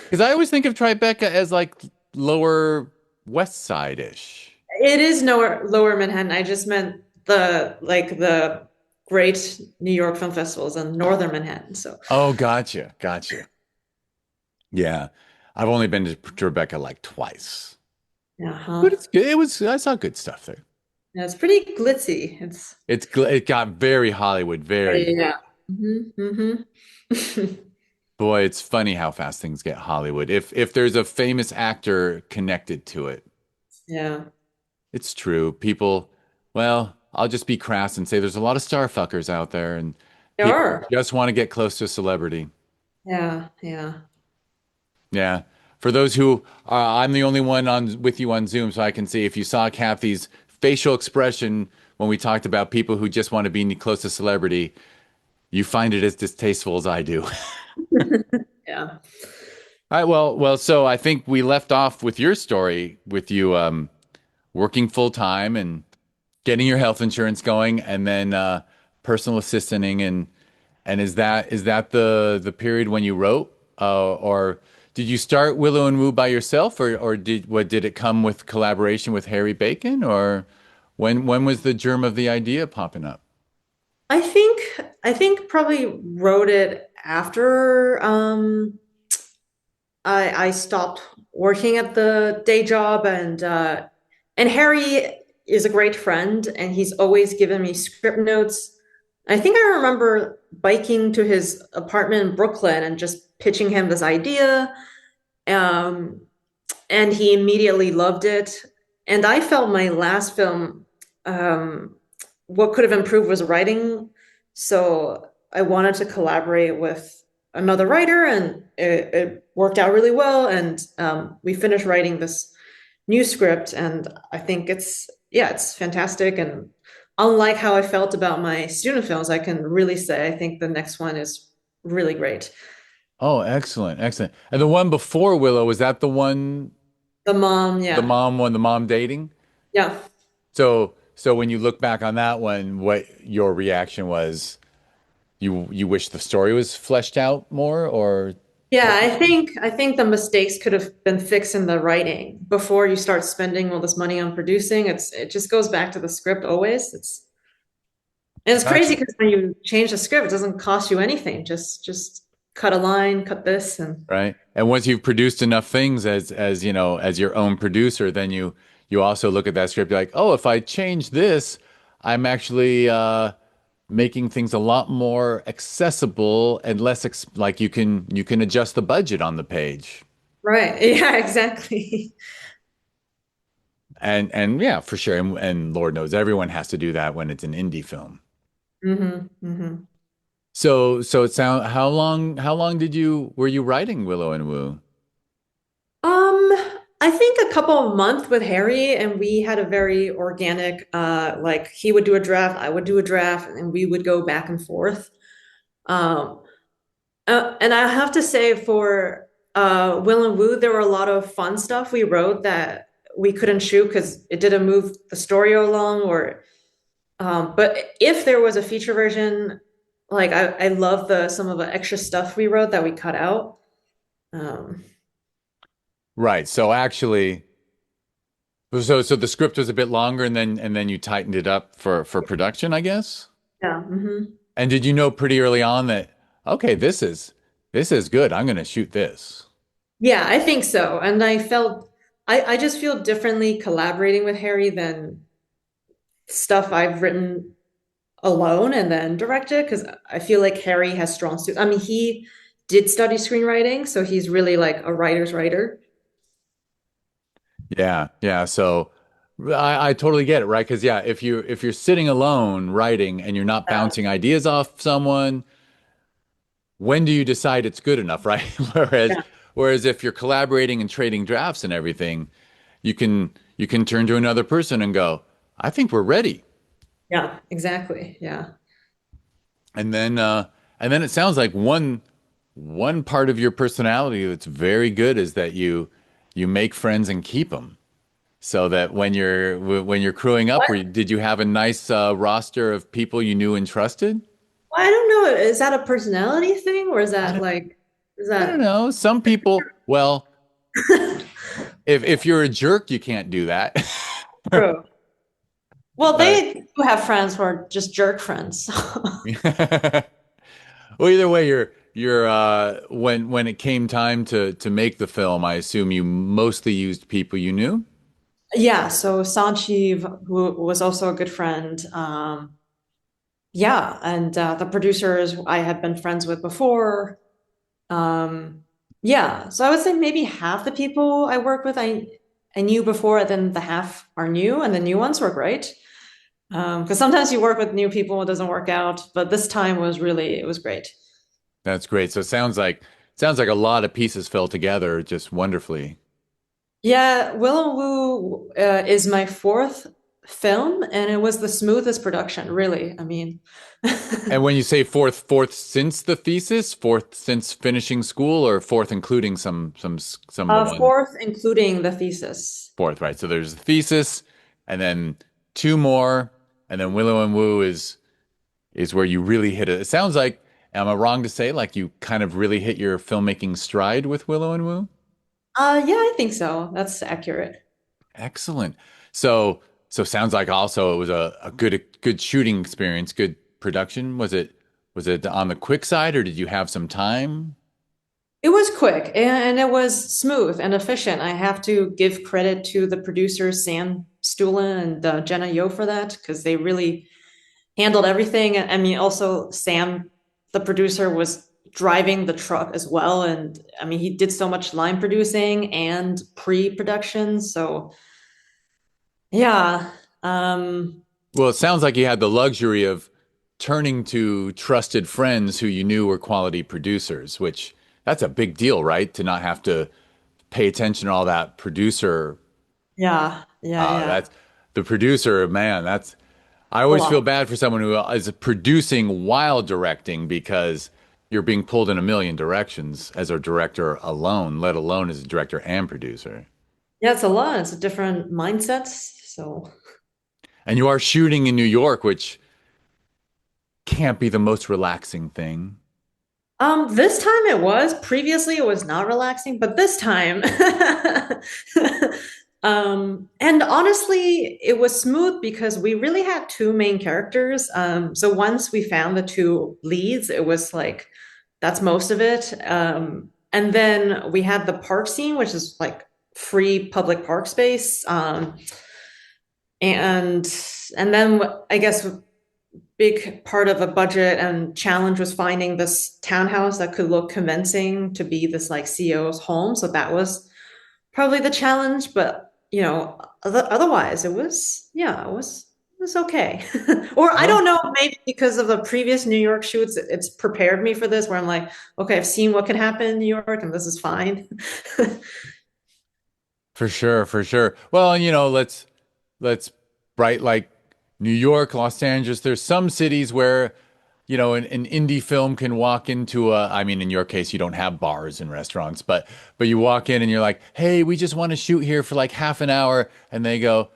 Speaker 1: Because I always think of Tribeca as like lower West Side ish.
Speaker 2: It is nowhere lower Manhattan. I just meant the great New York Film Festivals in Northern Manhattan. So,
Speaker 1: Oh, gotcha, gotcha. Yeah, I've only been to Tribeca like twice,
Speaker 2: yeah,
Speaker 1: but
Speaker 2: huh.
Speaker 1: it's good. I saw good stuff there.
Speaker 2: Yeah, it's pretty glitzy. It's
Speaker 1: It got very Hollywood, very
Speaker 2: yeah. Hmm.
Speaker 1: boy, it's funny how fast things get Hollywood. If there's a famous actor connected to it,
Speaker 2: Yeah.
Speaker 1: it's true. People, well, I'll just be crass and say there's a lot of star fuckers out there and
Speaker 2: There
Speaker 1: people
Speaker 2: are.
Speaker 1: just want to get close to a celebrity.
Speaker 2: Yeah, yeah.
Speaker 1: Yeah. For those who I'm the only one on with you on Zoom, so I can see if you saw Kathy's facial expression when we talked about people who just want to be close to celebrity, you find it as distasteful as I do.
Speaker 2: Yeah.
Speaker 1: All right, well, so I think we left off with your story with you working full time and getting your health insurance going, and then personal assistanting, and is that the period when you wrote, or did you start Willow and Wu by yourself, or did it come with collaboration with Harry Bacon, or when was the germ of the idea popping up?
Speaker 2: I think probably wrote it after I stopped working at the day job and Harry is a great friend and he's always given me script notes. I think I remember biking to his apartment in Brooklyn and just pitching him this idea. Um, and he immediately loved it. And I felt my last film, um, what could have improved was writing. So I wanted to collaborate with another writer, and it worked out really well. And we finished writing this new script, and I think yeah, it's fantastic. And unlike how I felt about my student films, I can really say I think the next one is really great.
Speaker 1: Oh, excellent, excellent. And the one before Willow, was that the one,
Speaker 2: The mom,
Speaker 1: the
Speaker 2: yeah,
Speaker 1: mom one, the mom dating?
Speaker 2: yeah.
Speaker 1: So when you look back on that one, what your reaction was? you wish the story was fleshed out more, or
Speaker 2: Yeah, I think the mistakes could have been fixed in the writing before you start spending all this money on producing. It just goes back to the script always. It's crazy
Speaker 1: gotcha,
Speaker 2: because when you change the script, it doesn't cost you anything. Just cut a line, cut this, and
Speaker 1: right? And once you've produced enough things as you know, as your own producer, then you also look at that script, you're like, oh, if I change this, I'm actually making things a lot more accessible and less ex like you can adjust the budget on the page.
Speaker 2: right. Yeah, exactly.
Speaker 1: And yeah, for sure. And Lord knows everyone has to do that when it's an indie film.
Speaker 2: Hmm.
Speaker 1: So it sound how long did you were you writing Willow and Wu?
Speaker 2: Um, I think a couple of months with Harry, and we had a very organic, like he would do a draft, I would do a draft, and we would go back and forth. Um, and I have to say for Will and Woo, there were a lot of fun stuff we wrote that we couldn't shoot because it didn't move the story along, or but if there was a feature version, like I love the some of the extra stuff we wrote that we cut out. Um,
Speaker 1: Right. So actually, so the script was a bit longer, and then you tightened it up for production, I guess.
Speaker 2: yeah.
Speaker 1: And did you know pretty early on that okay, this is good. I'm going to shoot this.
Speaker 2: Yeah, I think so. And I just feel differently collaborating with Harry than stuff I've written alone and then directed because I feel like Harry has strong suits. I mean, he did study screenwriting, so he's really like a writer's writer.
Speaker 1: Yeah, yeah. So I totally get it, right? Because yeah, if you're sitting alone writing and you're not
Speaker 2: Yeah.
Speaker 1: bouncing ideas off someone, when do you decide it's good enough, right? Whereas
Speaker 2: Yeah,
Speaker 1: whereas if you're collaborating and trading drafts and everything, you can turn to another person and go, I think we're ready.
Speaker 2: yeah, exactly. Yeah.
Speaker 1: And then it sounds like one part of your personality that's very good is that you make friends and keep them. So that when you're crewing up,
Speaker 2: What?
Speaker 1: did you have a nice roster of people you knew and trusted?
Speaker 2: Well, I don't know. Is that a personality thing or is
Speaker 1: I
Speaker 2: that
Speaker 1: don't,
Speaker 2: like, is
Speaker 1: I don't
Speaker 2: that
Speaker 1: know. Some people, well, if you're a jerk, you can't do that.
Speaker 2: true? Well,
Speaker 1: But
Speaker 2: they do have friends who are just jerk friends.
Speaker 1: well, either way, when it came time to make the film, I assume you mostly used people you knew.
Speaker 2: Yeah, so Sancheev, who was also a good friend, yeah, and the producers I had been friends with before. Um, yeah, so I would say maybe half the people I work with I knew before, then the half are new, and the new ones were great. Because sometimes you work with new people, it doesn't work out, but this time was really it was great.
Speaker 1: That's great. So it sounds like a lot of pieces fell together just wonderfully.
Speaker 2: Yeah, Will and Woo is my fourth film, and it was the smoothest production, really. I mean,
Speaker 1: And when you say fourth since the thesis, fourth since finishing school, or fourth including some of the one
Speaker 2: fourth, including the thesis.
Speaker 1: fourth, right? So there's the thesis, and then two more, and then Willow and Woo is where you really hit it. It sounds like, am I wrong to say like you kind of really hit your filmmaking stride with Willow and Woo?
Speaker 2: Yeah, I think so. That's accurate.
Speaker 1: Excellent. So sounds like also it was a good shooting experience, good production. Was it on the quick side, or did you have some time?
Speaker 2: It was quick and it was smooth and efficient. I have to give credit to the producers, Sam Stula and Jenna Yo for that because they really handled everything. I mean, also Sam, the producer, was driving the truck as well, and I mean, he did so much line producing and pre-production. So yeah,
Speaker 1: Well, it sounds like you had the luxury of turning to trusted friends who you knew were quality producers, which that's a big deal, right? To not have to pay attention to all that producer.
Speaker 2: yeah, yeah, yeah.
Speaker 1: That's the producer, man. I
Speaker 2: A
Speaker 1: always feel
Speaker 2: lot.
Speaker 1: bad for someone who is producing while directing because you're being pulled in a million directions as a director alone, let alone as a director and producer.
Speaker 2: Yeah, it's a lot. It's a different mindsets. So
Speaker 1: And you are shooting in New York, which can't be the most relaxing thing.
Speaker 2: This time it was. Previously it was not relaxing, but this time, and honestly, it was smooth because we really had two main characters. So once we found the two leads, it was like that's most of it. And then we had the park scene, which is like free public park space. And and then I guess big part of a budget and challenge was finding this townhouse that could look convincing to be this like CEO's home. So that was probably the challenge, but otherwise it was okay. Or I
Speaker 1: Oh,
Speaker 2: don't know, maybe because of the previous New York shoots, it's prepared me for this where I'm like, okay, I've seen what can happen in New York and this is fine.
Speaker 1: for sure, for sure. Well, let's bright like New York, Los Angeles. There's some cities where, an indie film can walk into I mean, in your case, you don't have bars and restaurants, but you walk in and you're like, hey, we just want to shoot here for like half an hour. And they go,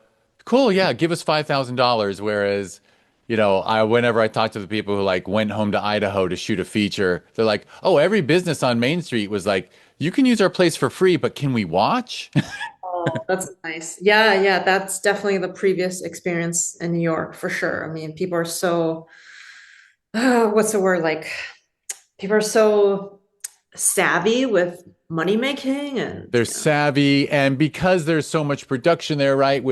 Speaker 1: cool, yeah, give us $5,000. Whereas, whenever I talk to the people who like went home to Idaho to shoot a feature, they're like, oh, every business on Main Street was like, you can use our place for free, but can we watch?
Speaker 2: Oh, that's nice. Yeah, yeah, that's definitely the previous experience in New York for sure. I mean, people are so, what's the word? Like, people are so savvy with money making and
Speaker 1: They're savvy, and because there's so much production there, right?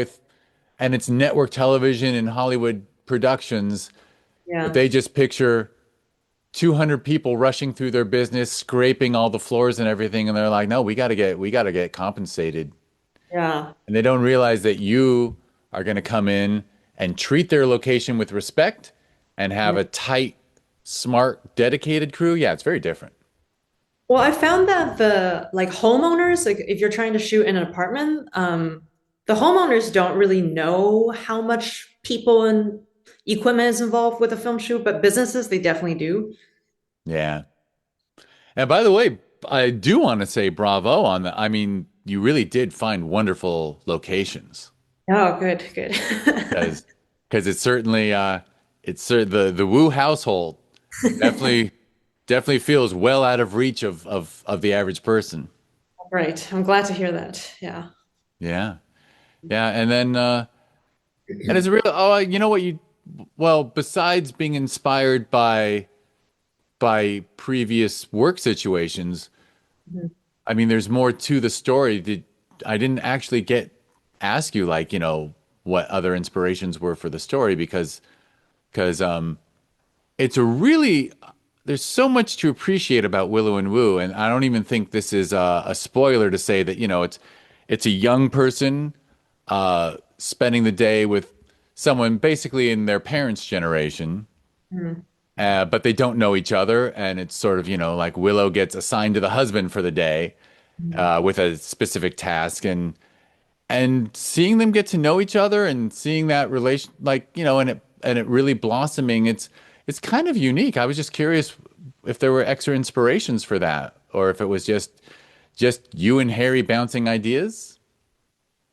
Speaker 1: And it's network television and Hollywood productions, if
Speaker 2: yeah,
Speaker 1: they just picture 200 people rushing through their business, scraping all the floors and everything, and they're like, no, we got to get compensated.
Speaker 2: yeah.
Speaker 1: And they don't realize that you are going to come in and treat their location with respect and have
Speaker 2: Yeah.
Speaker 1: a tight, smart, dedicated crew. Yeah, it's very different.
Speaker 2: Well, I found that the like homeowners, like if you're trying to shoot in an apartment, the homeowners don't really know how much people and equipment is involved with a film shoot, but businesses, they definitely do.
Speaker 1: Yeah. And by the way, I do want to say bravo on that. I mean, you really did find wonderful locations
Speaker 2: Oh, good, good.
Speaker 1: because the Wu household definitely definitely feels well out of reach of the average person.
Speaker 2: Right. I'm glad to hear that. Yeah.
Speaker 1: Yeah. Yeah, and then and it's real oh, you know what you well, besides being inspired by previous work situations,
Speaker 2: Mhm.
Speaker 1: I mean, there's more to the story. I didn't actually get ask you like, what other inspirations were for the story because it's a really there's so much to appreciate about Willow and Wu, and I don't even think this is a spoiler to say that, it's a young person spending the day with someone basically in their parents' generation,
Speaker 2: Mhm.
Speaker 1: but they don't know each other, and it's sort of, like Willow gets assigned to the husband for the day with a specific task, and seeing them get to know each other and seeing that relation, like, and it really blossoming, it's kind of unique. I was just curious if there were extra inspirations for that, or if it was just you and Harry bouncing ideas.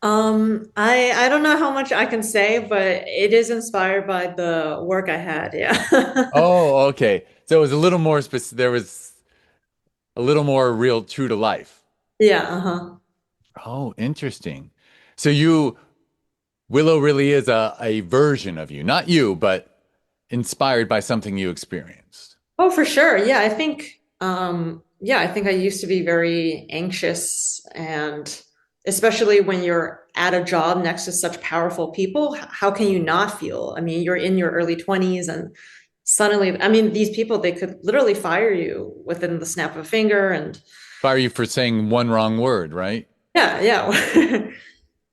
Speaker 2: I don't know how much I can say, but it is inspired by the work I had. Yeah.
Speaker 1: Oh, okay. So it was a little more specific. There was a little more real, true to life.
Speaker 2: Yeah, uh-huh.
Speaker 1: Oh, interesting. So Willow really is a version of you, not you, but inspired by something you experienced.
Speaker 2: Oh, for sure. Yeah, I think I used to be very anxious and especially when you're at a job next to such powerful people, how can you not feel? I mean, you're in your early 20s and suddenly, I mean, these people, they could literally fire you within the snap of a finger and
Speaker 1: Fire you for saying one wrong word, right?
Speaker 2: yeah, yeah.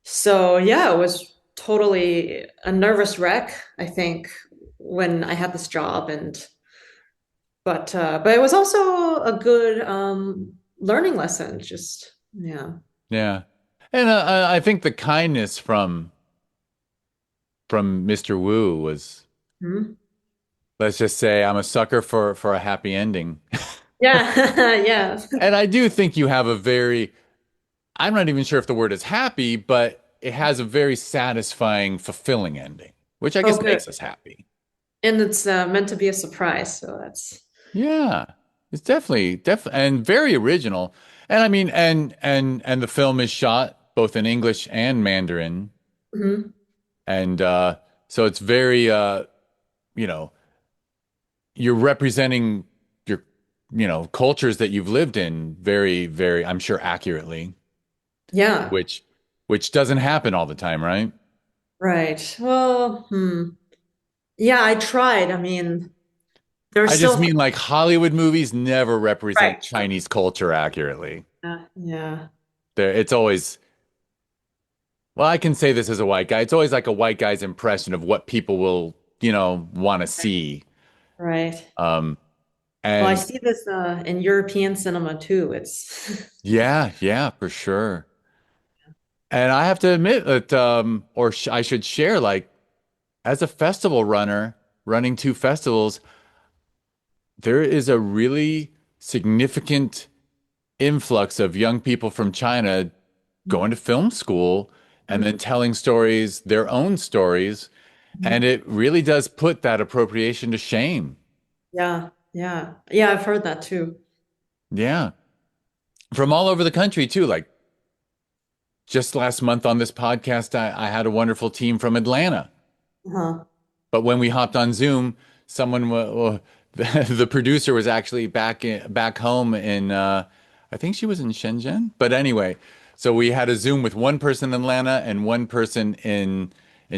Speaker 2: So yeah, it was totally a nervous wreck, I think, when I had this job and but it was also a good learning lesson. Just yeah.
Speaker 1: Yeah. And I think the kindness from Mr. Wu was,
Speaker 2: Hmm.
Speaker 1: let's just say, I'm a sucker for a happy ending.
Speaker 2: Yeah, yeah.
Speaker 1: And I do think you have a very, I'm not even sure if the word is happy, but it has a very satisfying, fulfilling ending, which I
Speaker 2: Oh,
Speaker 1: guess
Speaker 2: good.
Speaker 1: makes us happy.
Speaker 2: And it's meant to be a surprise, so that's
Speaker 1: Yeah, it's definitely, and very original. And I mean, and the film is shot both in English and Mandarin,
Speaker 2: Mhm.
Speaker 1: and so it's very, you know, you're representing your, cultures that you've lived in very, very, I'm sure, accurately,
Speaker 2: Yeah,
Speaker 1: which which doesn't happen all the time, right?
Speaker 2: right. Well, yeah, I tried. I mean, there's
Speaker 1: I just
Speaker 2: still
Speaker 1: mean like Hollywood movies never represent
Speaker 2: right.
Speaker 1: Chinese culture accurately.
Speaker 2: Yeah.
Speaker 1: It's always, well, I can say this as a white guy. It's always like a white guy's impression of what people will, want to see.
Speaker 2: Right.
Speaker 1: Um,
Speaker 2: Well, I
Speaker 1: and
Speaker 2: see this in European cinema too. It's
Speaker 1: yeah, yeah, for sure. And I have to admit that, or sh I should share, like, as a festival runner, running two festivals, there is a really significant influx of young people from China going to film school and then telling stories, their own stories. And it really does put that appropriation to shame.
Speaker 2: yeah, yeah. Yeah, I've heard that too.
Speaker 1: Yeah. From all over the country, too. Like just last month on this podcast, I had a wonderful team from Atlanta.
Speaker 2: Uh-huh.
Speaker 1: But when we hopped on Zoom, someone, the producer was actually back home in, I think she was in Shenzhen. But anyway, so we had a Zoom with one person in Atlanta and one person in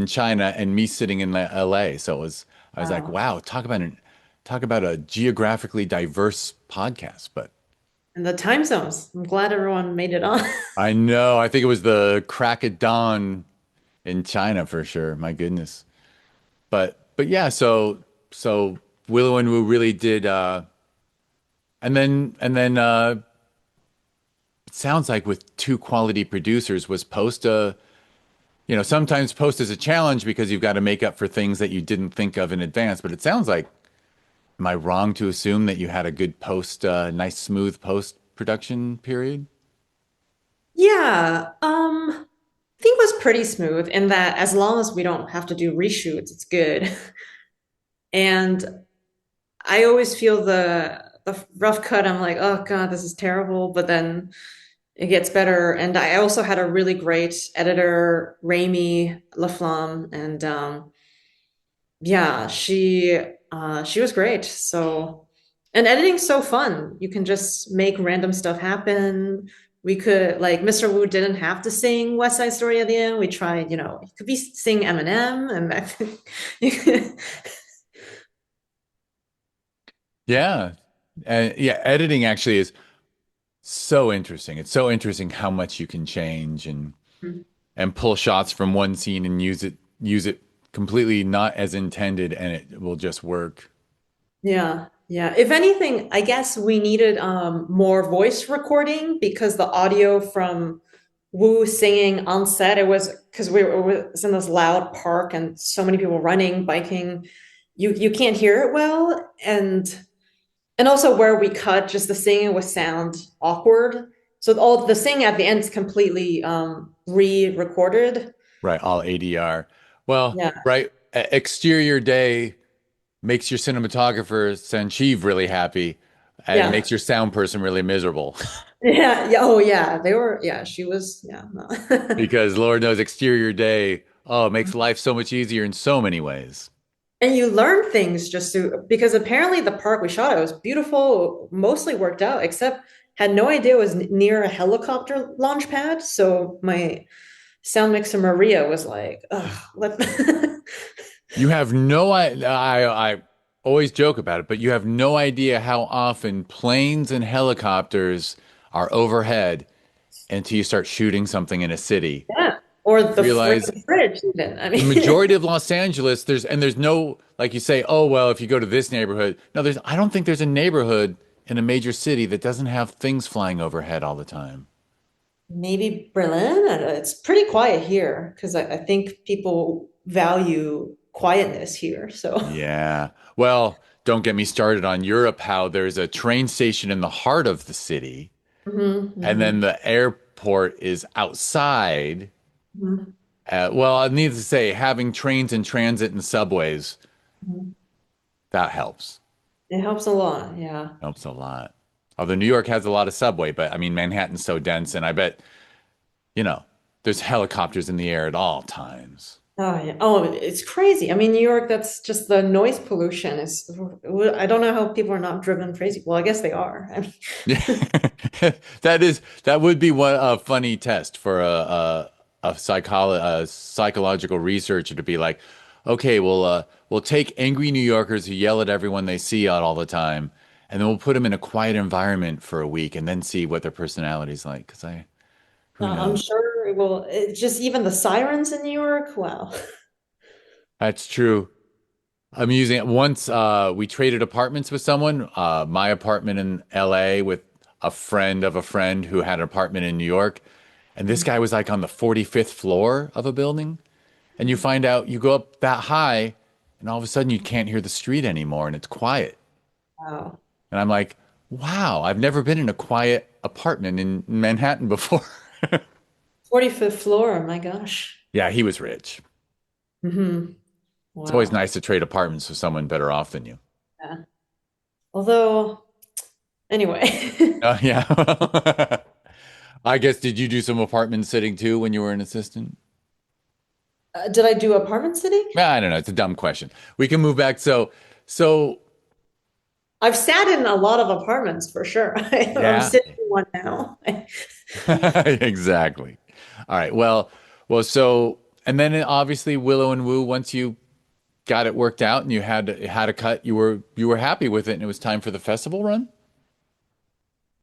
Speaker 1: China, and me sitting in LA. So I was like,
Speaker 2: Wow.
Speaker 1: wow, talk about a geographically diverse podcast. But
Speaker 2: And the time zones. I'm glad everyone made it on.
Speaker 1: I know, I think it was the crack of dawn in China for sure. My goodness. But yeah, so Willow and Wu really did, and then it sounds like with two quality producers was post a, sometimes post is a challenge because you've got to make up for things that you didn't think of in advance. But it sounds like, am I wrong to assume that you had a good post, nice smooth post production period?
Speaker 2: Yeah, I think it was pretty smooth in that as long as we don't have to do reshoots, it's good. And I always feel the rough cut. I'm like, oh God, this is terrible. But then it gets better. And I also had a really great editor, Rami Laflamme, and yeah, she was great. So, and editing's so fun. You can just make random stuff happen. We could like Mr. Wu didn't have to sing West Side Story at the end. We tried, he could be sing Eminem and that.
Speaker 1: Yeah. And yeah, editing actually is so interesting. It's so interesting how much you can change and pull shots from one scene and use it completely not as intended, and it will just work.
Speaker 2: Yeah, yeah. If anything, I guess we needed more voice recording because the audio from Wu singing on set, it was because it was in this loud park and so many people running, biking. You can't hear it well, and also where we cut, just the singing would sound awkward. So all the singing at the end is completely re-recorded.
Speaker 1: Right, all ADR. Well,
Speaker 2: Yeah,
Speaker 1: right, exterior day makes your cinematographer Sancheev really happy and
Speaker 2: yeah,
Speaker 1: makes your sound person really miserable
Speaker 2: yeah, yeah. Oh yeah, they were. Yeah, she was. Yeah. No.
Speaker 1: because Lord knows exterior day, oh, it makes life so much easier in so many ways.
Speaker 2: And you learn things just to because apparently the park we shot at was beautiful, mostly worked out, except had no idea it was near a helicopter launch pad. So my sound mixer Maria was like, "Ugh, let."
Speaker 1: You have no I always joke about it, but you have no idea how often planes and helicopters are overhead until you start shooting something in a city.
Speaker 2: Yeah, or the
Speaker 1: Realize
Speaker 2: fridge even. I
Speaker 1: the
Speaker 2: mean,
Speaker 1: majority of Los Angeles, there's no, like you say, oh well, if you go to this neighborhood. No, I don't think there's a neighborhood in a major city that doesn't have things flying overhead all the time.
Speaker 2: maybe Berlin. I don't know. It's pretty quiet here because I think people value quietness here. So,
Speaker 1: Yeah. Well, don't get me started on Europe, how there's a train station in the heart of the city,
Speaker 2: mhm,
Speaker 1: and then
Speaker 2: mhm,
Speaker 1: the airport is outside.
Speaker 2: mhm,
Speaker 1: Well, needless to say, having trains in transit and subways,
Speaker 2: mhm.
Speaker 1: That helps.
Speaker 2: It helps a lot. Yeah.
Speaker 1: Helps a lot. Although New York has a lot of subway, but I mean, Manhattan's so dense, and I bet, you know, there's helicopters in the air at all times.
Speaker 2: Oh yeah. Oh, it's crazy. I mean, New York, that's just the noise pollution is, I don't know how people are not driven crazy. Well, I guess they are. I
Speaker 1: Yeah,
Speaker 2: mean,
Speaker 1: that would be one a funny test for a psychological researcher to be like, okay, we'll take angry New Yorkers who yell at everyone they see out all the time, and then we'll put them in a quiet environment for a week, and then see what their personality's like. Because who
Speaker 2: I'm
Speaker 1: knows?
Speaker 2: sure it will. It's just even the sirens in New York. Wow.
Speaker 1: That's true. I'm using it once. We traded apartments with someone. My apartment in LA with a friend of a friend who had an apartment in New York. And this guy was like on the 45th floor of a building. And you find out you go up that high, and all of a sudden you can't hear the street anymore and it's quiet.
Speaker 2: Wow.
Speaker 1: And I'm like, wow, I've never been in a quiet apartment in Manhattan before.
Speaker 2: 45th floor. My gosh.
Speaker 1: Yeah, he was rich. It's always
Speaker 2: Wow.
Speaker 1: nice to trade apartments with someone better off than you.
Speaker 2: Yeah. Although, anyway,
Speaker 1: Yeah. I guess, did you do some apartment sitting too when you were an assistant?
Speaker 2: did I do apartment sitting?
Speaker 1: I don't know. It's a dumb question. We can move back. So
Speaker 2: I've sat in a lot of apartments for sure. I'm
Speaker 1: yeah,
Speaker 2: sitting in one now.
Speaker 1: exactly. All right. And then obviously Willow and Wu, once you got it worked out and you had a cut, you were happy with it and it was time for the festival run.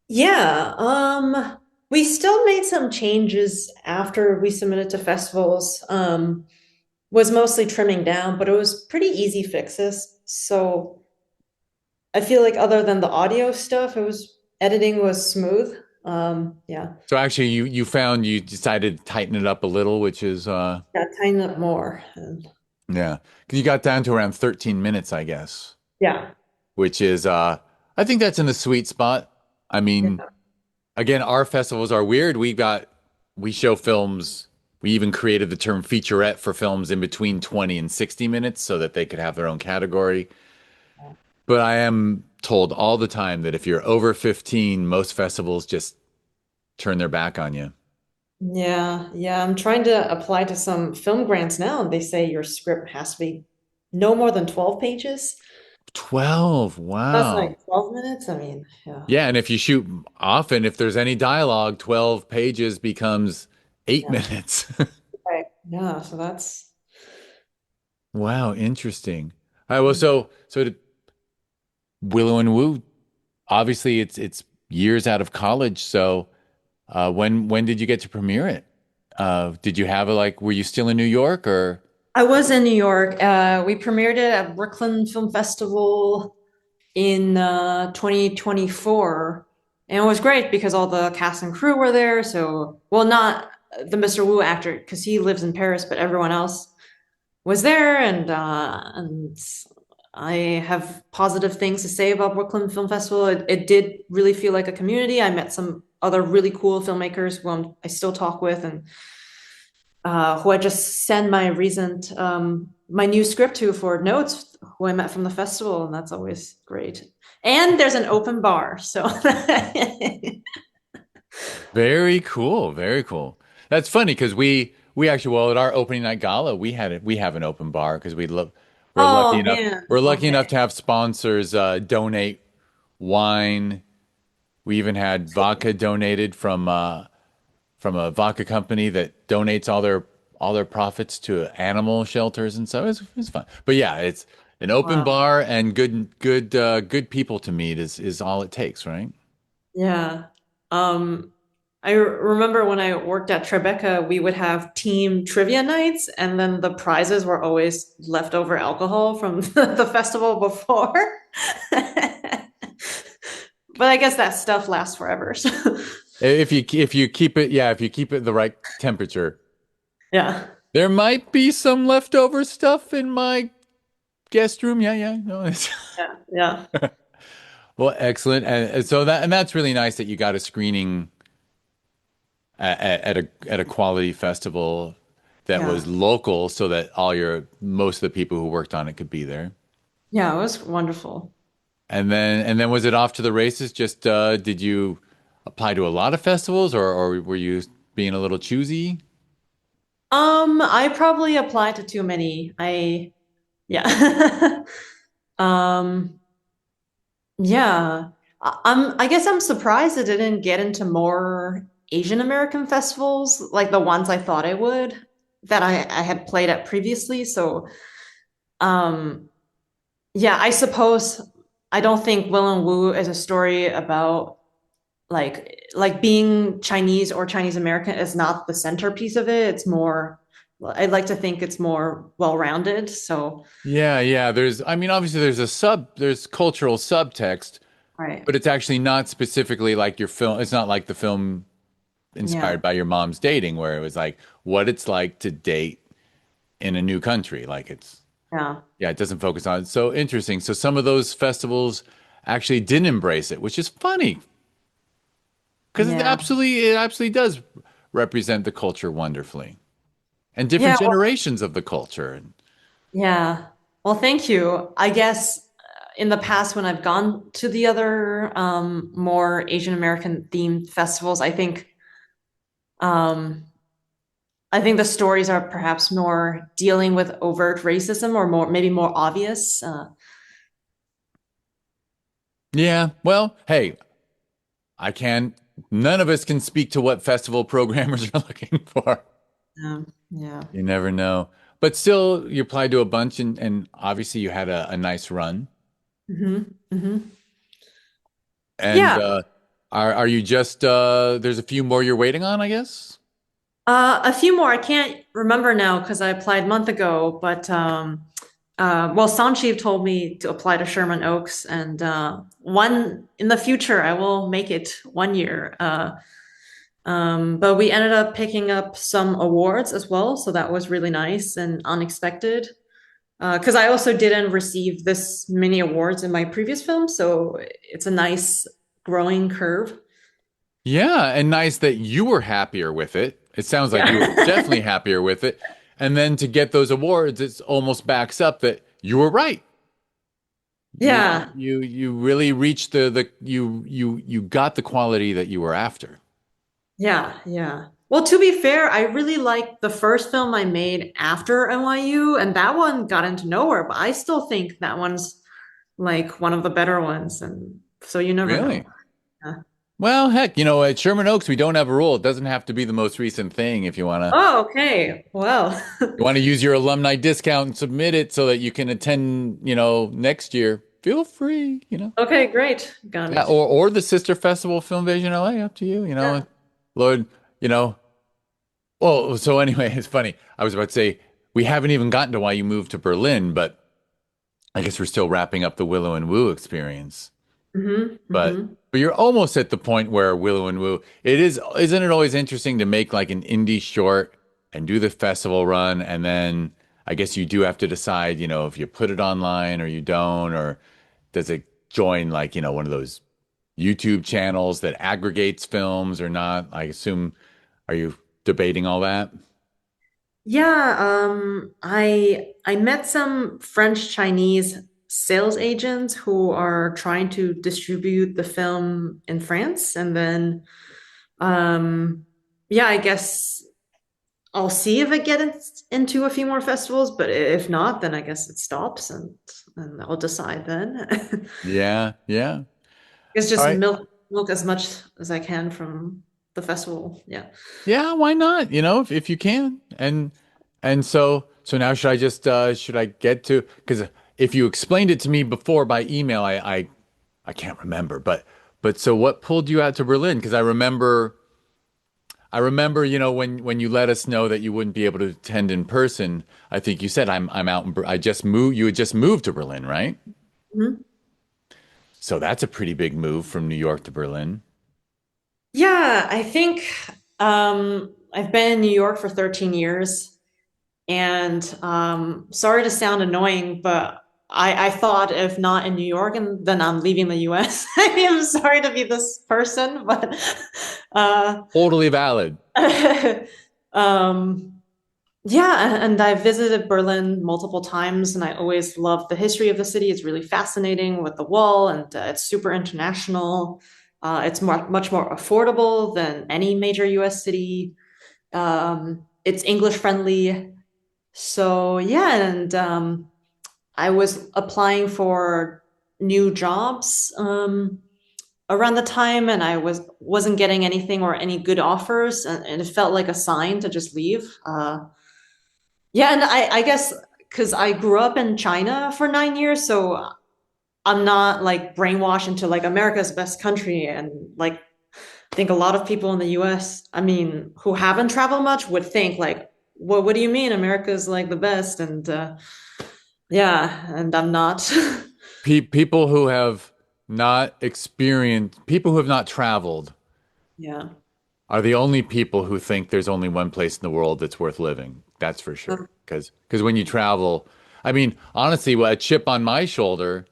Speaker 2: Yeah, we still made some changes after we submitted to festivals. Was mostly trimming down, but it was pretty easy fixes. So I feel like other than the audio stuff, it was editing was smooth. Yeah,
Speaker 1: So actually you found you decided to tighten it up a little, which is
Speaker 2: got tighten up more. And
Speaker 1: yeah. 'Cause you got down to around 13 minutes, I guess,
Speaker 2: yeah,
Speaker 1: which is I think that's in the sweet spot. I mean,
Speaker 2: yeah,
Speaker 1: again, our festivals are weird. We show films. We even created the term featurette for films in between 20 and 60 minutes so that they could have their own category. But I am told all the time that if you're over 15, most festivals just turn their back on you.
Speaker 2: yeah. I'm trying to apply to some film grants now, and they say your script has to be no more than 12 pages.
Speaker 1: 12.
Speaker 2: That's
Speaker 1: Wow.
Speaker 2: like 12 minutes. I mean, yeah,
Speaker 1: Yeah, and if you shoot often, if there's any dialogue, 12 pages becomes 8
Speaker 2: yeah,
Speaker 1: minutes.
Speaker 2: right. Yeah, so that's
Speaker 1: Wow, interesting. All right, well, so Willow and Woo, obviously it's years out of college, so when did you get to premiere it? Did you have a like were you still in New York or
Speaker 2: I was in New York. We premiered it at Brooklyn Film Festival in 2024. And it was great because all the cast and crew were there. So, well, not the Mr. Wu actor because he lives in Paris, but everyone else was there. And I have positive things to say about Brooklyn Film Festival. It did really feel like a community. I met some other really cool filmmakers who I still talk with and who I just send my recent my new script to for notes, who I met from the festival, and that's always great. And there's an open bar, so
Speaker 1: very cool, very cool. That's funny because we actually well at our opening night gala we have an open bar because
Speaker 2: oh man,
Speaker 1: we're lucky enough
Speaker 2: okay.
Speaker 1: to have sponsors donate wine. We even had vodka donated from a vodka company that donates all their profits to animal shelters and so it's fun. But yeah, it's an open
Speaker 2: Wow.
Speaker 1: bar and good people to meet is all it takes, right?
Speaker 2: Yeah. Um, I remember when I worked at Tribeca, we would have team trivia nights, and then the prizes were always leftover alcohol from the festival before. But I guess that stuff lasts forever. So
Speaker 1: If you keep it if you keep it the right temperature.
Speaker 2: yeah.
Speaker 1: There might be some leftover stuff in my guest room. Yeah, no, it's
Speaker 2: Yeah. Yeah.
Speaker 1: well, excellent. And so that's really nice that you got a screening at a quality festival that
Speaker 2: Yeah.
Speaker 1: was local so that all your most of the people who worked on it could be there.
Speaker 2: Yeah, it was wonderful.
Speaker 1: And then was it off to the races? Just did you apply to a lot of festivals, or were you being a little choosy?
Speaker 2: I probably applied to too many. Yeah. Um, yeah. I guess I'm surprised it didn't get into more Asian American festivals, like the ones I thought it would, that I had played at previously. So, um, yeah, I suppose I don't think Will and Wu is a story about like being Chinese or Chinese American is not the centerpiece of it. It's more, I'd like to think it's more well-rounded. So,
Speaker 1: Yeah, yeah. I mean, obviously there's cultural subtext,
Speaker 2: right.
Speaker 1: but it's actually not specifically like your film. It's not like the film
Speaker 2: Yeah.
Speaker 1: inspired by your mom's dating, where it was like what it's like to date in a new country.
Speaker 2: Yeah.
Speaker 1: Yeah, it doesn't focus on it. So interesting. So some of those festivals actually didn't embrace it, which is funny because
Speaker 2: Yeah.
Speaker 1: it absolutely does represent the culture wonderfully and
Speaker 2: Yeah.
Speaker 1: different generations of the culture.
Speaker 2: Yeah. Well, thank you. I guess in the past, when I've gone to the other more Asian American themed festivals, um, I think the stories are perhaps more dealing with overt racism or more maybe more obvious.
Speaker 1: Yeah, well, hey, I can't, none of us can speak to what festival programmers are looking for.
Speaker 2: Yeah.
Speaker 1: You never know. But still, you applied to a bunch and obviously you had a nice run.
Speaker 2: Hmm.
Speaker 1: And
Speaker 2: Yeah.
Speaker 1: are you just there's a few more you're waiting on, I guess?
Speaker 2: A few more. I can't remember now because I applied a month ago, but well, Sancheev told me to apply to Sherman Oaks, and one in the future I will make it 1 year. But we ended up picking up some awards as well, so that was really nice and unexpected. Because I also didn't receive this many awards in my previous film, so it's a nice growing curve.
Speaker 1: Yeah, and nice that you were happier with it. It sounds like you were
Speaker 2: Yeah.
Speaker 1: definitely happier with it. And then to get those awards, it's almost backs up that you were right.
Speaker 2: Yeah.
Speaker 1: You really reached you got the quality that you were after.
Speaker 2: Yeah, yeah. Well, to be fair, I really liked the first film I made after NYU, and that one got into nowhere, but I still think that one's like one of the better ones. And so you never know.
Speaker 1: Really?
Speaker 2: Yeah.
Speaker 1: Well, heck, at Sherman Oaks, we don't have a rule. It doesn't have to be the most recent thing if
Speaker 2: Oh, okay. Well,
Speaker 1: you want to use your alumni discount and submit it so that you can attend, next year. Feel free.
Speaker 2: okay, great. Got
Speaker 1: Yeah,
Speaker 2: it.
Speaker 1: or the sister festival Film Vision LA, up to you.
Speaker 2: Yeah.
Speaker 1: Lord, you know. Well, so anyway, it's funny. I was about to say we haven't even gotten to why you moved to Berlin, but I guess we're still wrapping up the Willow and Wu experience.
Speaker 2: Hmm.
Speaker 1: But
Speaker 2: Hmm.
Speaker 1: but you're almost at the point where Willow and Wu, isn't it always interesting to make like an indie short and do the festival run, and then I guess you do have to decide, if you put it online or you don't, or does it join like, one of those YouTube channels that aggregates films or not? I assume, are you debating all that?
Speaker 2: Yeah, I met some French Chinese sales agents who are trying to distribute the film in France, and then yeah, I guess I'll see if it gets into a few more festivals, but if not, then I guess it stops and I'll decide then.
Speaker 1: Yeah, yeah.
Speaker 2: It's
Speaker 1: All
Speaker 2: just
Speaker 1: right.
Speaker 2: milk as much as I can from the festival. Yeah.
Speaker 1: Yeah, why not? If you can. And so now should I get to, because if you explained it to me before by email, I can't remember. But so what pulled you out to Berlin? Because I remember, when you let us know that you wouldn't be able to attend in person, I think you said I'm out I just moved, you had just moved to Berlin, right?
Speaker 2: Mhm.
Speaker 1: So that's a pretty big move from New York to Berlin.
Speaker 2: Yeah, I think I've been in New York for 13 years, and sorry to sound annoying, but I thought if not in New York, and then I'm leaving the US. I am sorry to be this person, but uh,
Speaker 1: Totally valid.
Speaker 2: um, Yeah, and I visited Berlin multiple times, and I always loved the history of the city. It's really fascinating with the wall, and it's super international. It's much more affordable than any major US city. It's English friendly. So, yeah, and I was applying for new jobs around the time, and wasn't getting anything or any good offers, and it felt like a sign to just leave. Yeah, and I guess because I grew up in China for 9 years, so I'm not like brainwashed into like America's best country. And like, I think a lot of people in the US, I mean, who haven't traveled much would think like, what do you mean America's like the best? And yeah, and I'm not.
Speaker 1: People who have not experienced, people who have not traveled
Speaker 2: Yeah.
Speaker 1: are the only people who think there's only one place in the world that's worth living. That's for sure. Because when you travel, I mean, honestly, what a chip on my shoulder,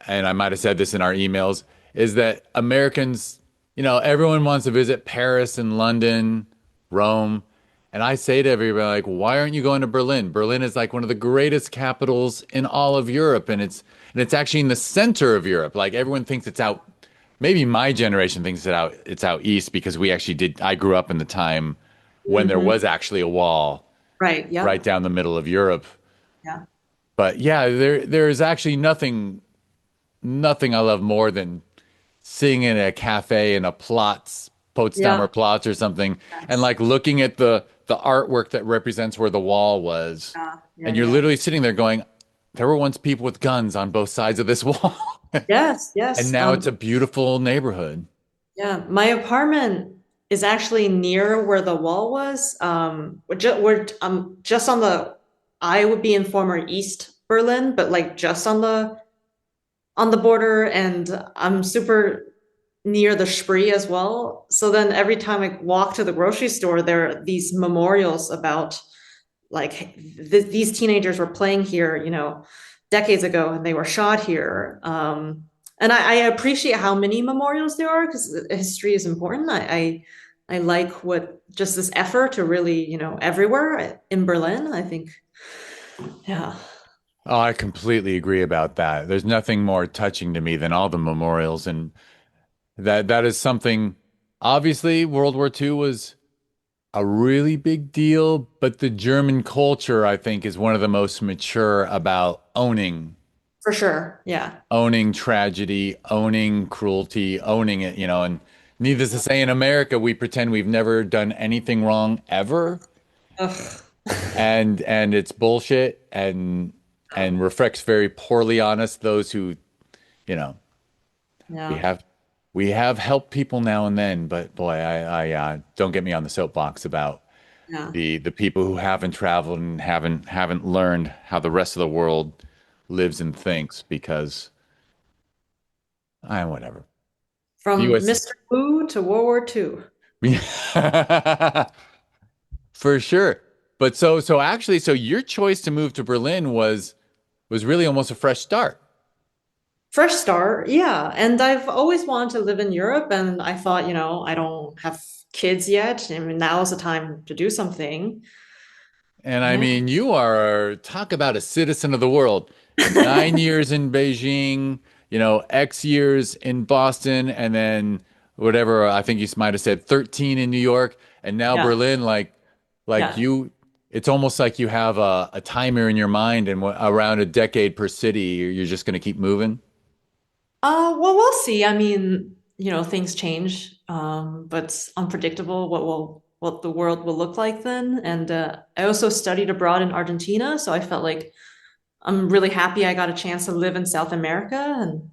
Speaker 1: and I might have said this in our emails, is that Americans, everyone wants to visit Paris and London, Rome. And I say to everybody, like, why aren't you going to Berlin? Berlin is like one of the greatest capitals in all of Europe, and it's actually in the center of Europe. Like everyone thinks it's out. Maybe my generation thinks it's out east because I grew up in the time when there
Speaker 2: Hmm.
Speaker 1: was actually a wall
Speaker 2: Right.
Speaker 1: right
Speaker 2: Yep.
Speaker 1: down the middle of Europe.
Speaker 2: Yeah.
Speaker 1: But yeah, there is actually nothing I love more than sitting in a cafe in a Potsdamer
Speaker 2: Yeah.
Speaker 1: Platz or something, and
Speaker 2: Yes.
Speaker 1: like looking at the artwork that represents where the wall was,
Speaker 2: Yeah. Yeah.
Speaker 1: and you're
Speaker 2: Yeah.
Speaker 1: literally sitting there going, there were once people with guns on both sides of this wall,
Speaker 2: Yes.
Speaker 1: and
Speaker 2: Yes.
Speaker 1: now it's a beautiful neighborhood.
Speaker 2: Yeah, my apartment is actually near where the wall was. We're just on the. I would be in former East Berlin, but like just on the border, and I'm super near the Spree as well. So then every time I walk to the grocery store, there are these memorials about like these teenagers were playing here, decades ago, and they were shot here. And I appreciate how many memorials there are because history is important. I like what just this effort to really, everywhere in Berlin. I think, yeah,
Speaker 1: Oh, I completely agree about that. There's nothing more touching to me than all the memorials, and that is something. Obviously, World War II was a really big deal, but the German culture, I think, is one of the most mature about
Speaker 2: for sure. Yeah.
Speaker 1: owning tragedy, owning cruelty, owning it, and needless to say, in America, we pretend we've never done anything wrong ever,
Speaker 2: Ugh.
Speaker 1: and it's bullshit and reflects very poorly on us, those who, you know, we
Speaker 2: Yeah.
Speaker 1: have we have helped people now and then, but boy, I don't get me on the soapbox about
Speaker 2: Yeah.
Speaker 1: the people who haven't traveled and haven't learned how the rest of the world lives and thinks because I whatever. The
Speaker 2: From
Speaker 1: US
Speaker 2: Mr. Wu to World War II.
Speaker 1: for sure. But so actually so your choice to move to Berlin was really almost a fresh start.
Speaker 2: Fresh start, yeah. And I've always wanted to live in Europe, and I thought, I don't have kids yet. I mean, now's the time to do something.
Speaker 1: And I
Speaker 2: Yeah.
Speaker 1: mean, you are talk about a citizen of the world. 9 years in Beijing, X years in Boston, and then whatever, I think you might have said 13 in New York, and now
Speaker 2: Yeah.
Speaker 1: Berlin, like
Speaker 2: Yeah.
Speaker 1: it's almost like you have a timer in your mind, and around a decade per city, you're just going to keep moving.
Speaker 2: Well, we'll see. I mean, things change, but it's unpredictable what the world will look like then. And I also studied abroad in Argentina, so I felt like I'm really happy I got a chance to live in South America. And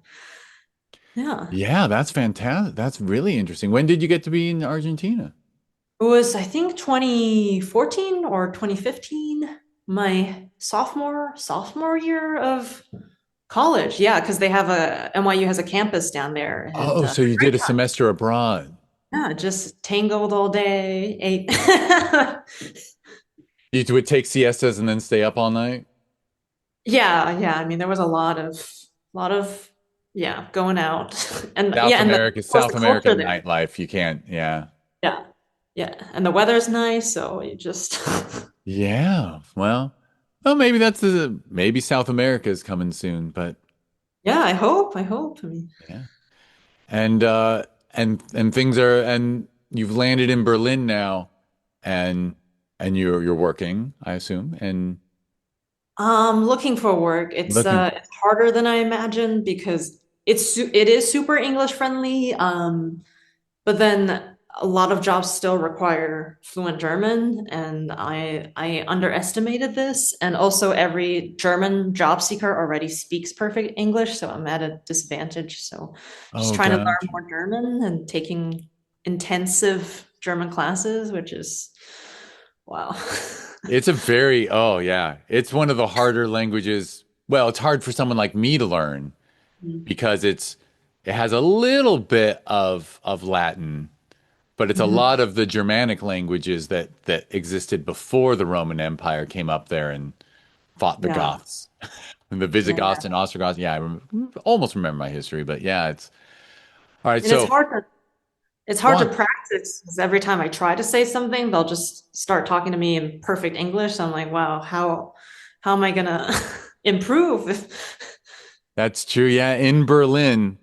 Speaker 2: yeah.
Speaker 1: Yeah, that's fantastic. That's really interesting. When did you get to be in Argentina?
Speaker 2: It was, I think, 2014 or 2015, my sophomore year of college. Yeah, because they have NYU has a campus down there, and
Speaker 1: Oh, so you did a semester abroad.
Speaker 2: yeah, just tangled all day, ate.
Speaker 1: You would take siestas and then stay up all night?
Speaker 2: Yeah, yeah. I mean, there was a lot of yeah, going out, and
Speaker 1: South
Speaker 2: yeah, and
Speaker 1: America,
Speaker 2: of course
Speaker 1: South
Speaker 2: the culture
Speaker 1: American
Speaker 2: there.
Speaker 1: nightlife. You can't, yeah.
Speaker 2: Yeah, yeah, and the weather's nice, so you just
Speaker 1: Yeah. Well, maybe maybe South America is coming soon, but
Speaker 2: Yeah, I hope. I hope. I mean,
Speaker 1: yeah. And and things are and you've landed in Berlin now and you're working, I assume, and
Speaker 2: looking for work.
Speaker 1: looking.
Speaker 2: It's harder than I imagined because it is super English friendly. But then a lot of jobs still require fluent German, and I underestimated this. And also, every German job seeker already speaks perfect English, so I'm at a disadvantage. So just
Speaker 1: Oh,
Speaker 2: trying to learn
Speaker 1: gotcha.
Speaker 2: more German and taking intensive German classes, which is wow.
Speaker 1: It's a very, oh yeah, it's one of the harder languages. Well, it's hard for someone like me to learn because it has a little bit of Latin, but it's a
Speaker 2: Mhm.
Speaker 1: lot of the Germanic languages that existed before the Roman Empire came up there and fought the
Speaker 2: Yeah,
Speaker 1: Goths and the
Speaker 2: yeah.
Speaker 1: Visigoths and Ostrogoths. Yeah, almost remember my history, but yeah, it's all right.
Speaker 2: And
Speaker 1: So
Speaker 2: it's
Speaker 1: go
Speaker 2: hard to
Speaker 1: on.
Speaker 2: practice because every time I try to say something, they'll just start talking to me in perfect English. So I'm like, wow, how am I gonna improve?
Speaker 1: That's true. Yeah, in Berlin,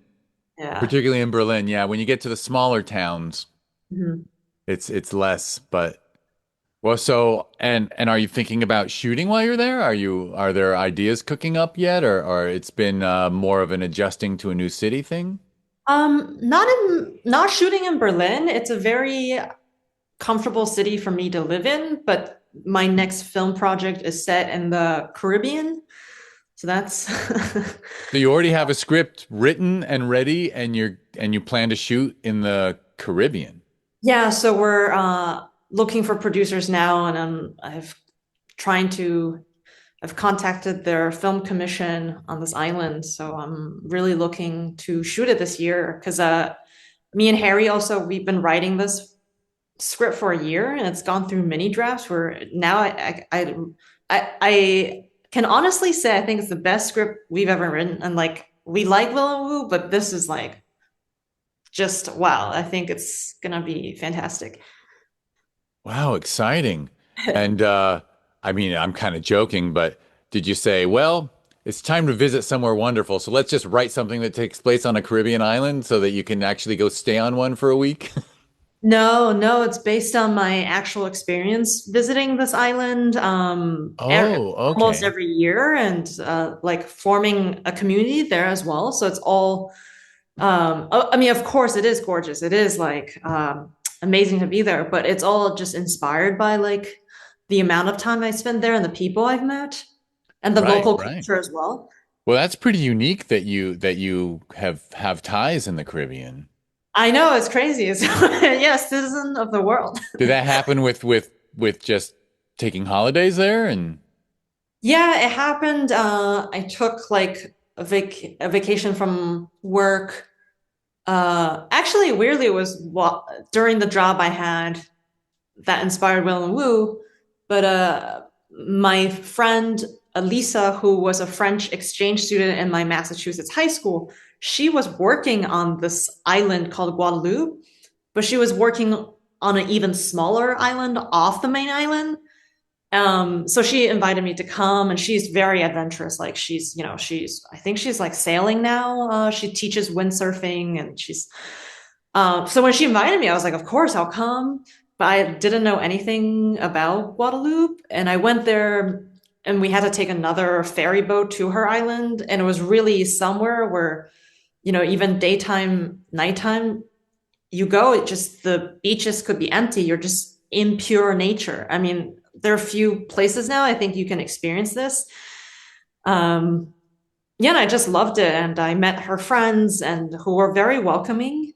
Speaker 2: Yeah.
Speaker 1: particularly in Berlin. Yeah, when you get to the smaller towns,
Speaker 2: Mhm.
Speaker 1: it's less, but. Well, so and are you thinking about shooting while you're there? Are there ideas cooking up yet, or it's been more of an adjusting to a new city thing?
Speaker 2: Not shooting in Berlin. It's a very comfortable city for me to live in, but my next film project is set in the Caribbean. So that's
Speaker 1: So you already have a script written and ready, and you plan to shoot in the Caribbean.
Speaker 2: yeah, so we're looking for producers now, and trying to I've contacted their film commission on this island, so I'm really looking to shoot it this year because me and Harry also we've been writing this script for a year and it's gone through many drafts. Where now I can honestly say I think it's the best script we've ever written, and like we like Willow and Wu, but this is like just wow. I think it's gonna be fantastic.
Speaker 1: Wow, exciting! And I mean, I'm kind of joking, but did you say, well, it's time to visit somewhere wonderful, so let's just write something that takes place on a Caribbean island so that you can actually go stay on one for a week?
Speaker 2: No, no, it's based on my actual experience visiting this island
Speaker 1: Oh,
Speaker 2: almost
Speaker 1: okay.
Speaker 2: every year and like forming a community there as well. So it's all, I mean, of course, it is gorgeous. It is like amazing to be there, but it's all just inspired by like the amount of time I spent there and the people I've met and the
Speaker 1: Right,
Speaker 2: local
Speaker 1: right.
Speaker 2: culture as well.
Speaker 1: Well, that's pretty unique that you have ties in the Caribbean.
Speaker 2: I know it's crazy. It's yeah, citizen of the world.
Speaker 1: Did that happen with just taking holidays there and
Speaker 2: Yeah, it happened. I took like a vacation from work. Actually, weirdly, it was during the job I had that inspired Will and Woo. But my friend Elisa, who was a French exchange student in my Massachusetts high school, she was working on this island called Guadeloupe, but she was working on an even smaller island off the main island. So she invited me to come, and she's very adventurous. Like I think she's like sailing now. She teaches windsurfing, and so when she invited me, I was like, of course I'll come. But I didn't know anything about Guadeloupe, and I went there, and we had to take another ferry boat to her island, and it was really somewhere where, even daytime, nighttime, you go, it just the beaches could be empty. You're just in pure nature. I mean, there are a few places now I think you can experience this. Um, yeah, and I just loved it. And I met her friends and who were very welcoming.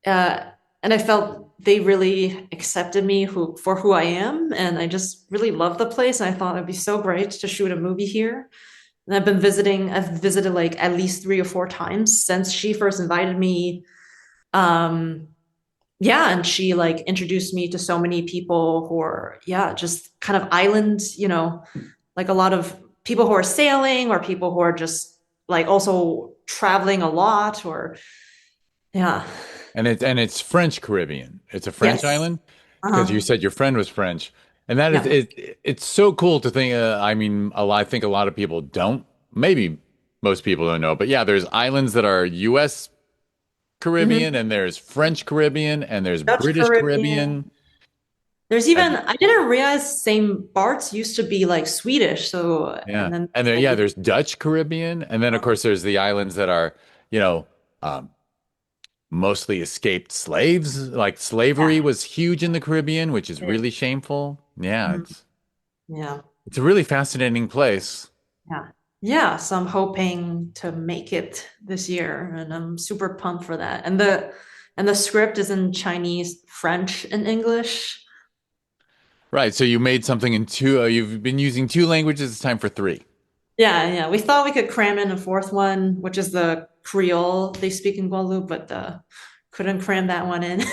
Speaker 2: Uh, and I felt they really accepted me for who I am. And I just really loved the place. And I thought it'd be so great to shoot a movie here. And I've visited like at least 3 or 4 times since she first invited me. Um, yeah, and she like introduced me to so many people who are, yeah, just kind of island, like a lot of people who are sailing or people who are just like also traveling a lot or yeah.
Speaker 1: it's French Caribbean. It's a French
Speaker 2: Yes.
Speaker 1: island because you
Speaker 2: Uh-huh.
Speaker 1: said your friend was French. And that is
Speaker 2: Yeah.
Speaker 1: it. It's so cool to think. I mean, I think a lot of people don't. Maybe most people don't know, but yeah, there's islands that are U.S. Caribbean,
Speaker 2: Hmm.
Speaker 1: and there's French Caribbean, and there's
Speaker 2: Dutch
Speaker 1: British
Speaker 2: Caribbean.
Speaker 1: Caribbean,
Speaker 2: There's even,
Speaker 1: and
Speaker 2: I didn't realize Saint Bart's used to be like Swedish. So,
Speaker 1: yeah,
Speaker 2: and then
Speaker 1: and there,
Speaker 2: like,
Speaker 1: yeah, there's Dutch Caribbean, and then of course there's the islands that are, you know, um, mostly escaped slaves. Like slavery
Speaker 2: yeah.
Speaker 1: was huge in the Caribbean, which is really shameful. Yeah,
Speaker 2: Mhm. Yeah.
Speaker 1: it's a really fascinating place.
Speaker 2: Yeah. Yeah. So I'm hoping to make it this year and I'm super pumped for that. And the script is in Chinese, French, and English.
Speaker 1: Right. So you made something in two. You've been using two languages. It's time for three.
Speaker 2: Yeah, yeah. We thought we could cram in a fourth one, which is the Creole they speak in Guadeloupe, but couldn't cram that one in.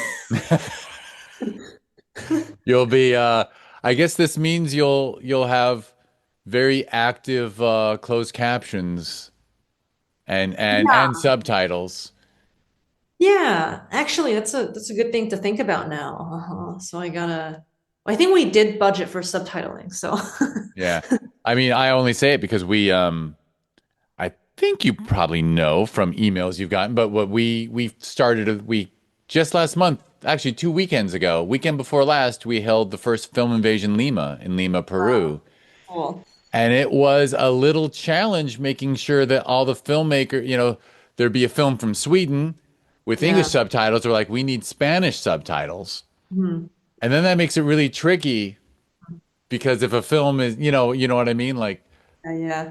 Speaker 1: You'll be. I guess this means you'll have very active closed captions and
Speaker 2: Yeah.
Speaker 1: subtitles.
Speaker 2: Yeah, actually, that's a good thing to think about now. So I think we did budget for subtitling, so
Speaker 1: Yeah. I mean, I only say it because I think you probably know from emails you've gotten, but what we started we just last month, actually 2 weekends ago, weekend before last, we held the first Film Invasion Lima in Lima,
Speaker 2: wow,
Speaker 1: Peru.
Speaker 2: cool.
Speaker 1: And it was a little challenge making sure that all the filmmaker, there'd be a film from Sweden with English
Speaker 2: Yeah.
Speaker 1: subtitles. They're like, we need Spanish subtitles.
Speaker 2: Mhm.
Speaker 1: And then that makes it really tricky because if a film is, you know what I mean? Like,
Speaker 2: Yeah.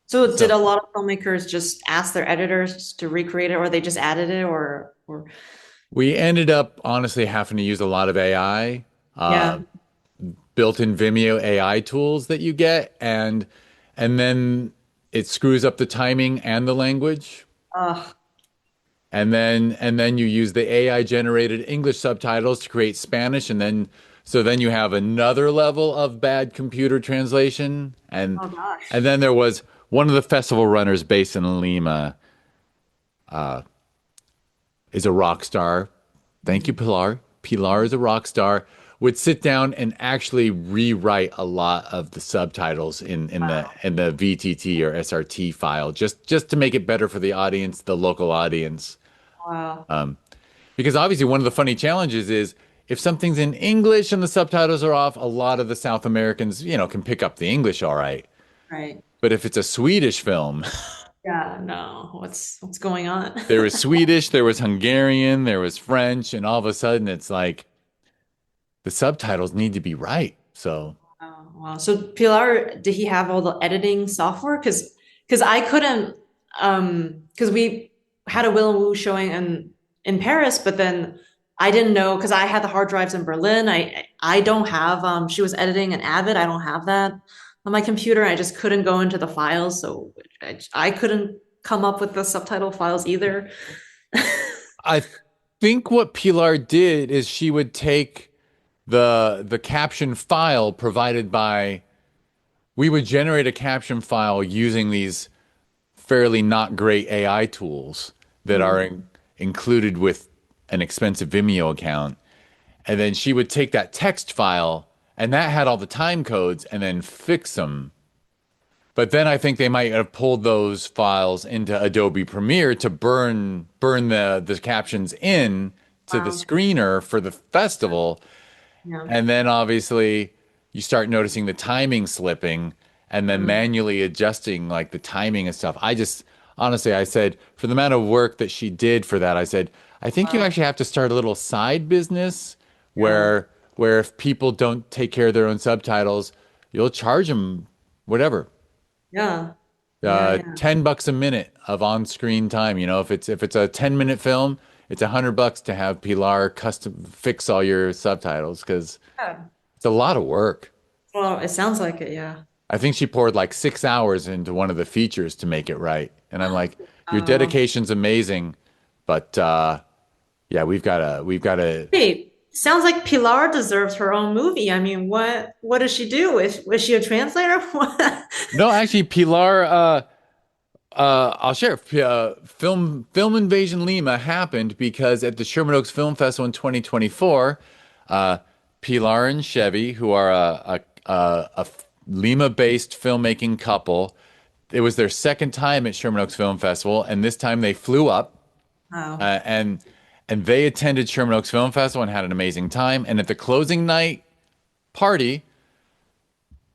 Speaker 2: So did
Speaker 1: so
Speaker 2: a lot of filmmakers just ask their editors to recreate it, or they just added it, or
Speaker 1: we ended up honestly having to use a lot of AI,
Speaker 2: yeah.
Speaker 1: built-in Vimeo AI tools that you get, and then it screws up the timing and the language.
Speaker 2: Ugh.
Speaker 1: And then you use the AI generated English subtitles to create Spanish, and then you have another level of bad computer translation. and
Speaker 2: Oh
Speaker 1: and
Speaker 2: gosh.
Speaker 1: then there was one of the festival runners based in Lima is a rock star. Thank you,
Speaker 2: Mhm.
Speaker 1: Pilar. Pilar is a rock star. Would sit down and actually rewrite a lot of the subtitles in the VTT or SRT file just to make it better for the audience, the local audience.
Speaker 2: Wow.
Speaker 1: Because obviously, one of the funny challenges is if something's in English and the subtitles are off, a lot of the South Americans, can pick up the English all right.
Speaker 2: Right.
Speaker 1: But if it's a Swedish film,
Speaker 2: Yeah, no. What's going on?
Speaker 1: there was Swedish, there was Hungarian, there was French, and all of a sudden it's like the subtitles need to be right. So
Speaker 2: Oh, wow. So Pilar, did he have all the editing software? Because I couldn't because we had a Willow and Wu showing in Paris, but then I didn't know because I had the hard drives in Berlin. I don't have she was editing an Avid. I don't have that on my computer. I just couldn't go into the files, so I couldn't come up with the subtitle files either.
Speaker 1: I think what Pilar did is she would take the caption file provided by we would generate a caption file using these fairly not great AI tools that are
Speaker 2: Hmm.
Speaker 1: included with an expensive Vimeo account. And then she would take that text file and that had all the time codes and then fix them. But then I think they might have pulled those files into Adobe Premiere to burn the captions in to the
Speaker 2: Wow.
Speaker 1: screener for the festival.
Speaker 2: Yeah.
Speaker 1: And then obviously you start noticing the timing slipping and then
Speaker 2: Mm.
Speaker 1: manually adjusting like the timing and stuff. I just honestly, I said, for the amount of work that she did for that, I said, I think you
Speaker 2: Wow.
Speaker 1: actually have to start a little side business
Speaker 2: Yeah.
Speaker 1: where if people don't take care of their own subtitles, you'll charge them whatever,
Speaker 2: Yeah. Yeah. Yeah.
Speaker 1: $10 a minute of on-screen time. If it's a 10-minute film, it's $100 to have Pilar custom fix all your subtitles because
Speaker 2: Yeah.
Speaker 1: it's a lot of work.
Speaker 2: Well, it sounds like it, yeah.
Speaker 1: I think she poured like 6 hours into one of the features to make it right. And I'm like, your
Speaker 2: Oh.
Speaker 1: dedication's amazing, but yeah, we've got to.
Speaker 2: Hey, sounds like Pilar deserves her own movie. I mean, what does she do? Was she a translator? What?
Speaker 1: No, actually, Pilar. I'll share. Film Invasion Lima happened because at the Sherman Oaks Film Festival in 2024, uh, Pilar and Chevy, who are a Lima-based filmmaking couple. It was their second time at Sherman Oaks Film Festival, and this time they flew up
Speaker 2: Wow.
Speaker 1: uh, and and they attended Sherman Oaks Film Festival and had an amazing time. And at the closing night party,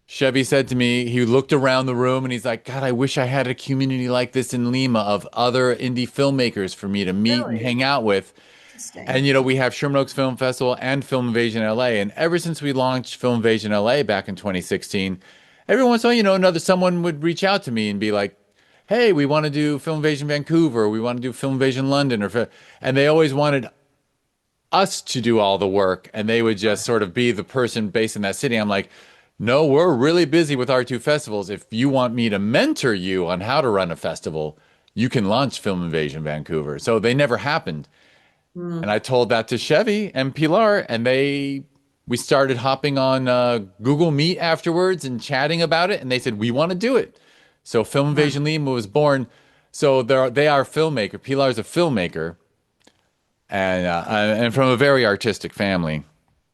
Speaker 1: Chevy said to me, he looked around the room and he's like, God, I wish I had a community like this in Lima of other indie filmmakers for me to meet and
Speaker 2: Really
Speaker 1: hang out with. And,
Speaker 2: interesting.
Speaker 1: you know, we have Sherman Oaks Film Festival and Film Invasion LA. And ever since we launched Film Invasion LA back in 2016, every once in a while, you know, another someone would reach out to me and be like, hey, we want to do Film Invasion Vancouver. We want to do Film Invasion London. And they always wanted us to do all the work. And they would just sort of be the person based in that city. I'm like, no, we're really busy with our two festivals. If you want me to mentor you on how to run a festival, you can launch Film Invasion Vancouver. So they never happened. And
Speaker 2: Mm.
Speaker 1: I told that to Chevy and Pilar, and we started hopping on Google Meet afterwards and chatting about it. And they said, we want to do it. So Film
Speaker 2: Wow.
Speaker 1: Invasion Lima was born. So they are a filmmaker. Pilar's a filmmaker and from a very artistic family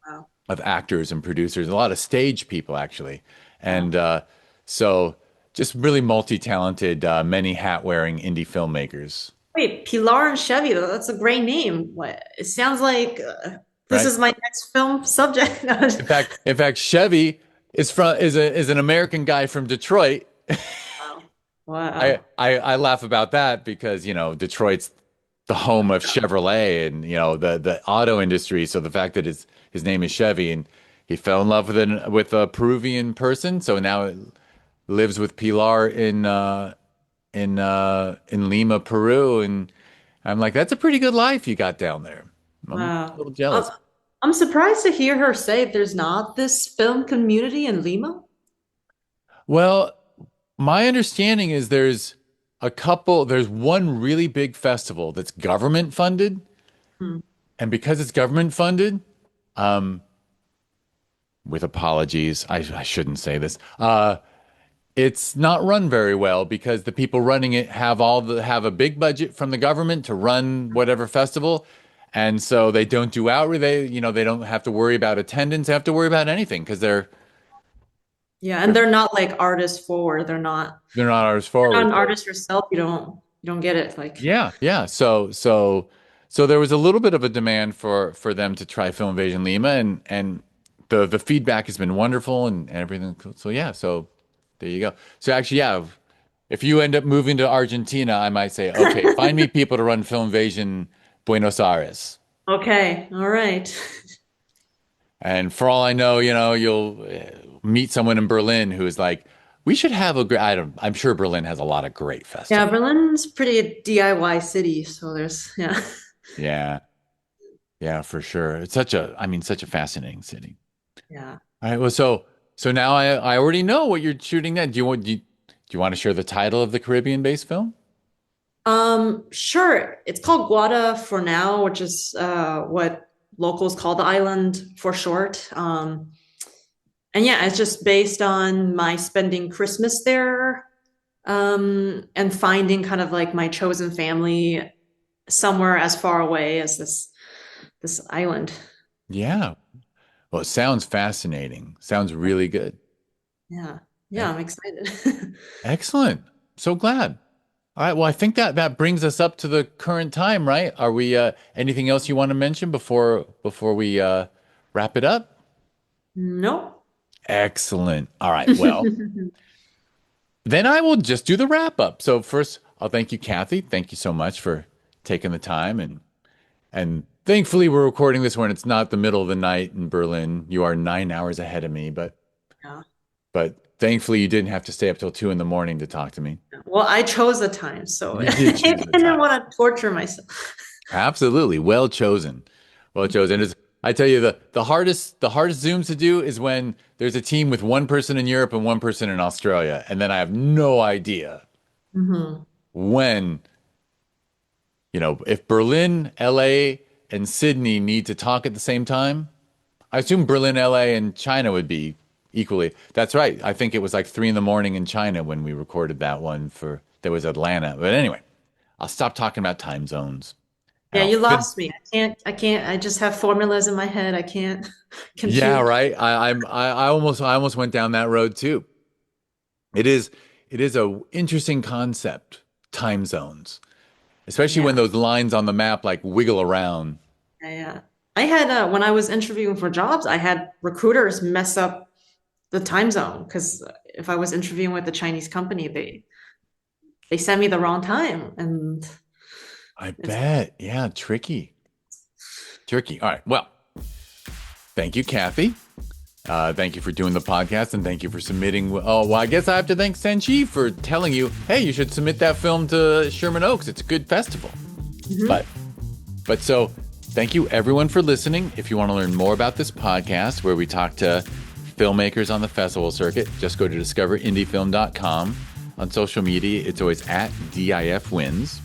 Speaker 2: Wow.
Speaker 1: of actors and producers, a lot of stage people actually.
Speaker 2: Wow.
Speaker 1: And so just really multi-talented, many hat-wearing indie filmmakers,
Speaker 2: Wait, Pilar and Chevy, that's a great name. What it sounds like this
Speaker 1: right?
Speaker 2: is my next film subject.
Speaker 1: In fact, Chevy is an American guy from Detroit.
Speaker 2: Wow.
Speaker 1: I,
Speaker 2: Wow.
Speaker 1: I I laugh about that because, you know, Detroit's the home of Chevrolet and, you know, the auto industry. So the fact that his name is Chevy and he fell in love with a Peruvian person, so now lives with Pilar in Lima, Peru, and I'm like, that's a pretty good life you got down there. I'm a
Speaker 2: Wow.
Speaker 1: little jealous.
Speaker 2: I'm surprised to hear her say there's not this film community in Lima.
Speaker 1: Well, my understanding is there's one really big festival that's government funded,
Speaker 2: Hmm.
Speaker 1: and because it's government funded, um, with apologies, I shouldn't say this. It's not run very well because the people running it have a big budget from the government to run whatever festival, and so they don't do outreach. They don't have to worry about attendance. They have to worry about anything because
Speaker 2: Yeah, and they're not like artists forward.
Speaker 1: they're not artists
Speaker 2: You're not
Speaker 1: forward.
Speaker 2: an artist yourself. You don't get it. Like,
Speaker 1: Yeah, yeah. So there was a little bit of a demand for them to try Film Invasion Lima, and the feedback has been wonderful and everything. So yeah, so there you go. So actually, yeah, if you end up moving to Argentina, I might say, okay, find me people to run Film Invasion Buenos Aires.
Speaker 2: okay, all right.
Speaker 1: And for all I know, you know, you'll meet someone in Berlin who is like, we should have a great. I'm sure Berlin has a lot of great
Speaker 2: Yeah,
Speaker 1: festivals.
Speaker 2: Berlin's pretty DIY city, so there's yeah.
Speaker 1: Yeah, yeah, for sure. I mean, such a fascinating city.
Speaker 2: Yeah.
Speaker 1: All right. Well, so now I already know what you're shooting then. Do you want to share the title of the Caribbean-based film?
Speaker 2: Sure. It's called Guada for now, which is what locals call the island for short. And yeah, it's just based on my spending Christmas there, and finding kind of like my chosen family somewhere as far away as this island.
Speaker 1: Yeah. Well, it sounds fascinating. Sounds really good.
Speaker 2: Yeah.
Speaker 1: E-
Speaker 2: Yeah, I'm excited.
Speaker 1: Excellent. So glad. All right. Well, I think that brings us up to the current time, right? Are we anything else you want to mention before we wrap it up?
Speaker 2: Nope.
Speaker 1: Excellent. All right. Well, then I will just do the wrap up. So first, I'll thank you, Kathy. Thank you so much for taking the time and thankfully we're recording this when it's not the middle of the night in Berlin. You are 9 hours ahead of me,
Speaker 2: Yeah.
Speaker 1: but thankfully you didn't have to stay up till 2 in the morning to talk to me.
Speaker 2: Well, I chose the time, so
Speaker 1: You did
Speaker 2: I
Speaker 1: choose the
Speaker 2: didn't
Speaker 1: time.
Speaker 2: want to torture myself.
Speaker 1: Absolutely. Well chosen. Well chosen. I tell you the hardest Zooms to do is when there's a team with one person in Europe and one person in Australia. And then I have no idea
Speaker 2: Hmm.
Speaker 1: when, if Berlin, LA, and Sydney need to talk at the same time. I assume Berlin, LA, and China would be equally. That's right. I think it was like 3 in the morning in China when we recorded that one there was Atlanta. But anyway, I'll stop talking about time zones
Speaker 2: Yeah,
Speaker 1: Now,
Speaker 2: you lost me. I can't, I just have formulas in my head. I can't
Speaker 1: yeah,
Speaker 2: compute.
Speaker 1: right. I almost went down that road too. It is it is a interesting concept, time zones, especially when
Speaker 2: Yeah.
Speaker 1: those lines on the map like wiggle around.
Speaker 2: Yeah, yeah. I had when I was interviewing for jobs, I had recruiters mess up the time zone because if I was interviewing with a Chinese company, they sent me the wrong time, and
Speaker 1: I
Speaker 2: it's
Speaker 1: bet. Yeah, tricky. Tricky. All right. Well, thank you, Kathy. Thank you for doing the podcast and thank you for submitting. Oh, well, I guess I have to thank Sancheev for telling you, hey, you should submit that film to Sherman Oaks. It's a good festival.
Speaker 2: Mhm.
Speaker 1: But so thank you everyone for listening. If you want to learn more about this podcast where we talk to filmmakers on the festival circuit, just go to discoverindiefilm.com. On social media, it's always at DIFwins.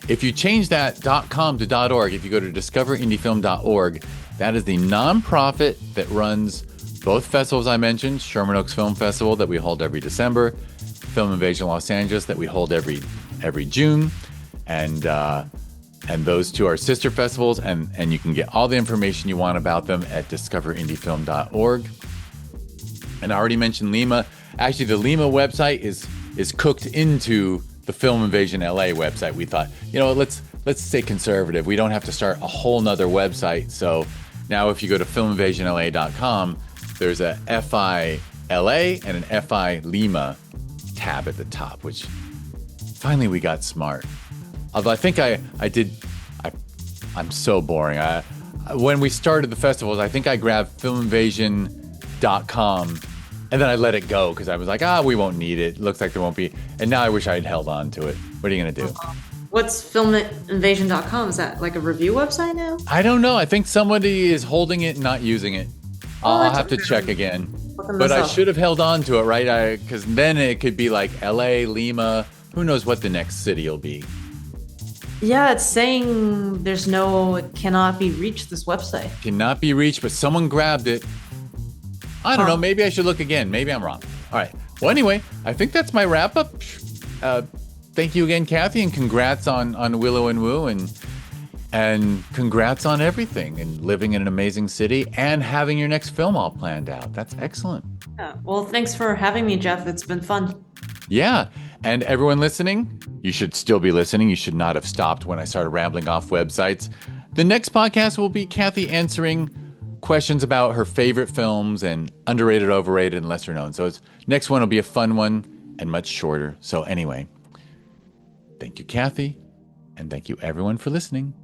Speaker 1: If you change that .com to .org, if you go to discoverindiefilm.org, that is the nonprofit that runs both festivals I mentioned, Sherman Oaks Film Festival that we hold every December, Film Invasion Los Angeles that we hold every June, and those two are sister festivals, and you can get all the information you want about them at discoverindiefilm.org. And I already mentioned Lima. Actually, the Lima website is cooked into the Film Invasion LA website. We thought, let's stay conservative. We don't have to start a whole nother website. So now if you go to filminvasionla.com, there's a FI LA and an FI Lima tab at the top, which finally we got smart. Although I think I'm so boring. When we started the festivals, I think I grabbed filminvasion.com and then I let it go because I was like, we won't need it. Looks like there won't be. And now I wish I had held on to it. What are you going to do?
Speaker 2: What's filminvasion.com? Is that like a review website now?
Speaker 1: I don't know. I think somebody is holding it and not using it. I'll have to check again. But I should have held on to it, right? Because then it could be like LA, Lima. Who knows what the next city will be?
Speaker 2: Yeah, it's saying it cannot be reached, this website.
Speaker 1: Cannot be reached, but someone grabbed it. I don't know. Maybe I should look again. Maybe I'm wrong. All right. Well, anyway, I think that's my wrap up. Thank you again, Kathy, and congrats on Willow and Wu, and congrats on everything, and living in an amazing city and having your next film all planned out. That's excellent.
Speaker 2: Yeah. Well, thanks for having me, Jeff. It's been fun.
Speaker 1: Yeah. And everyone listening, you should still be listening. You should not have stopped when I started rambling off websites. The next podcast will be Kathy answering questions about her favorite films and underrated, overrated, and lesser known. So next one will be a fun one and much shorter. So anyway, thank you, Kathy, and thank you everyone for listening.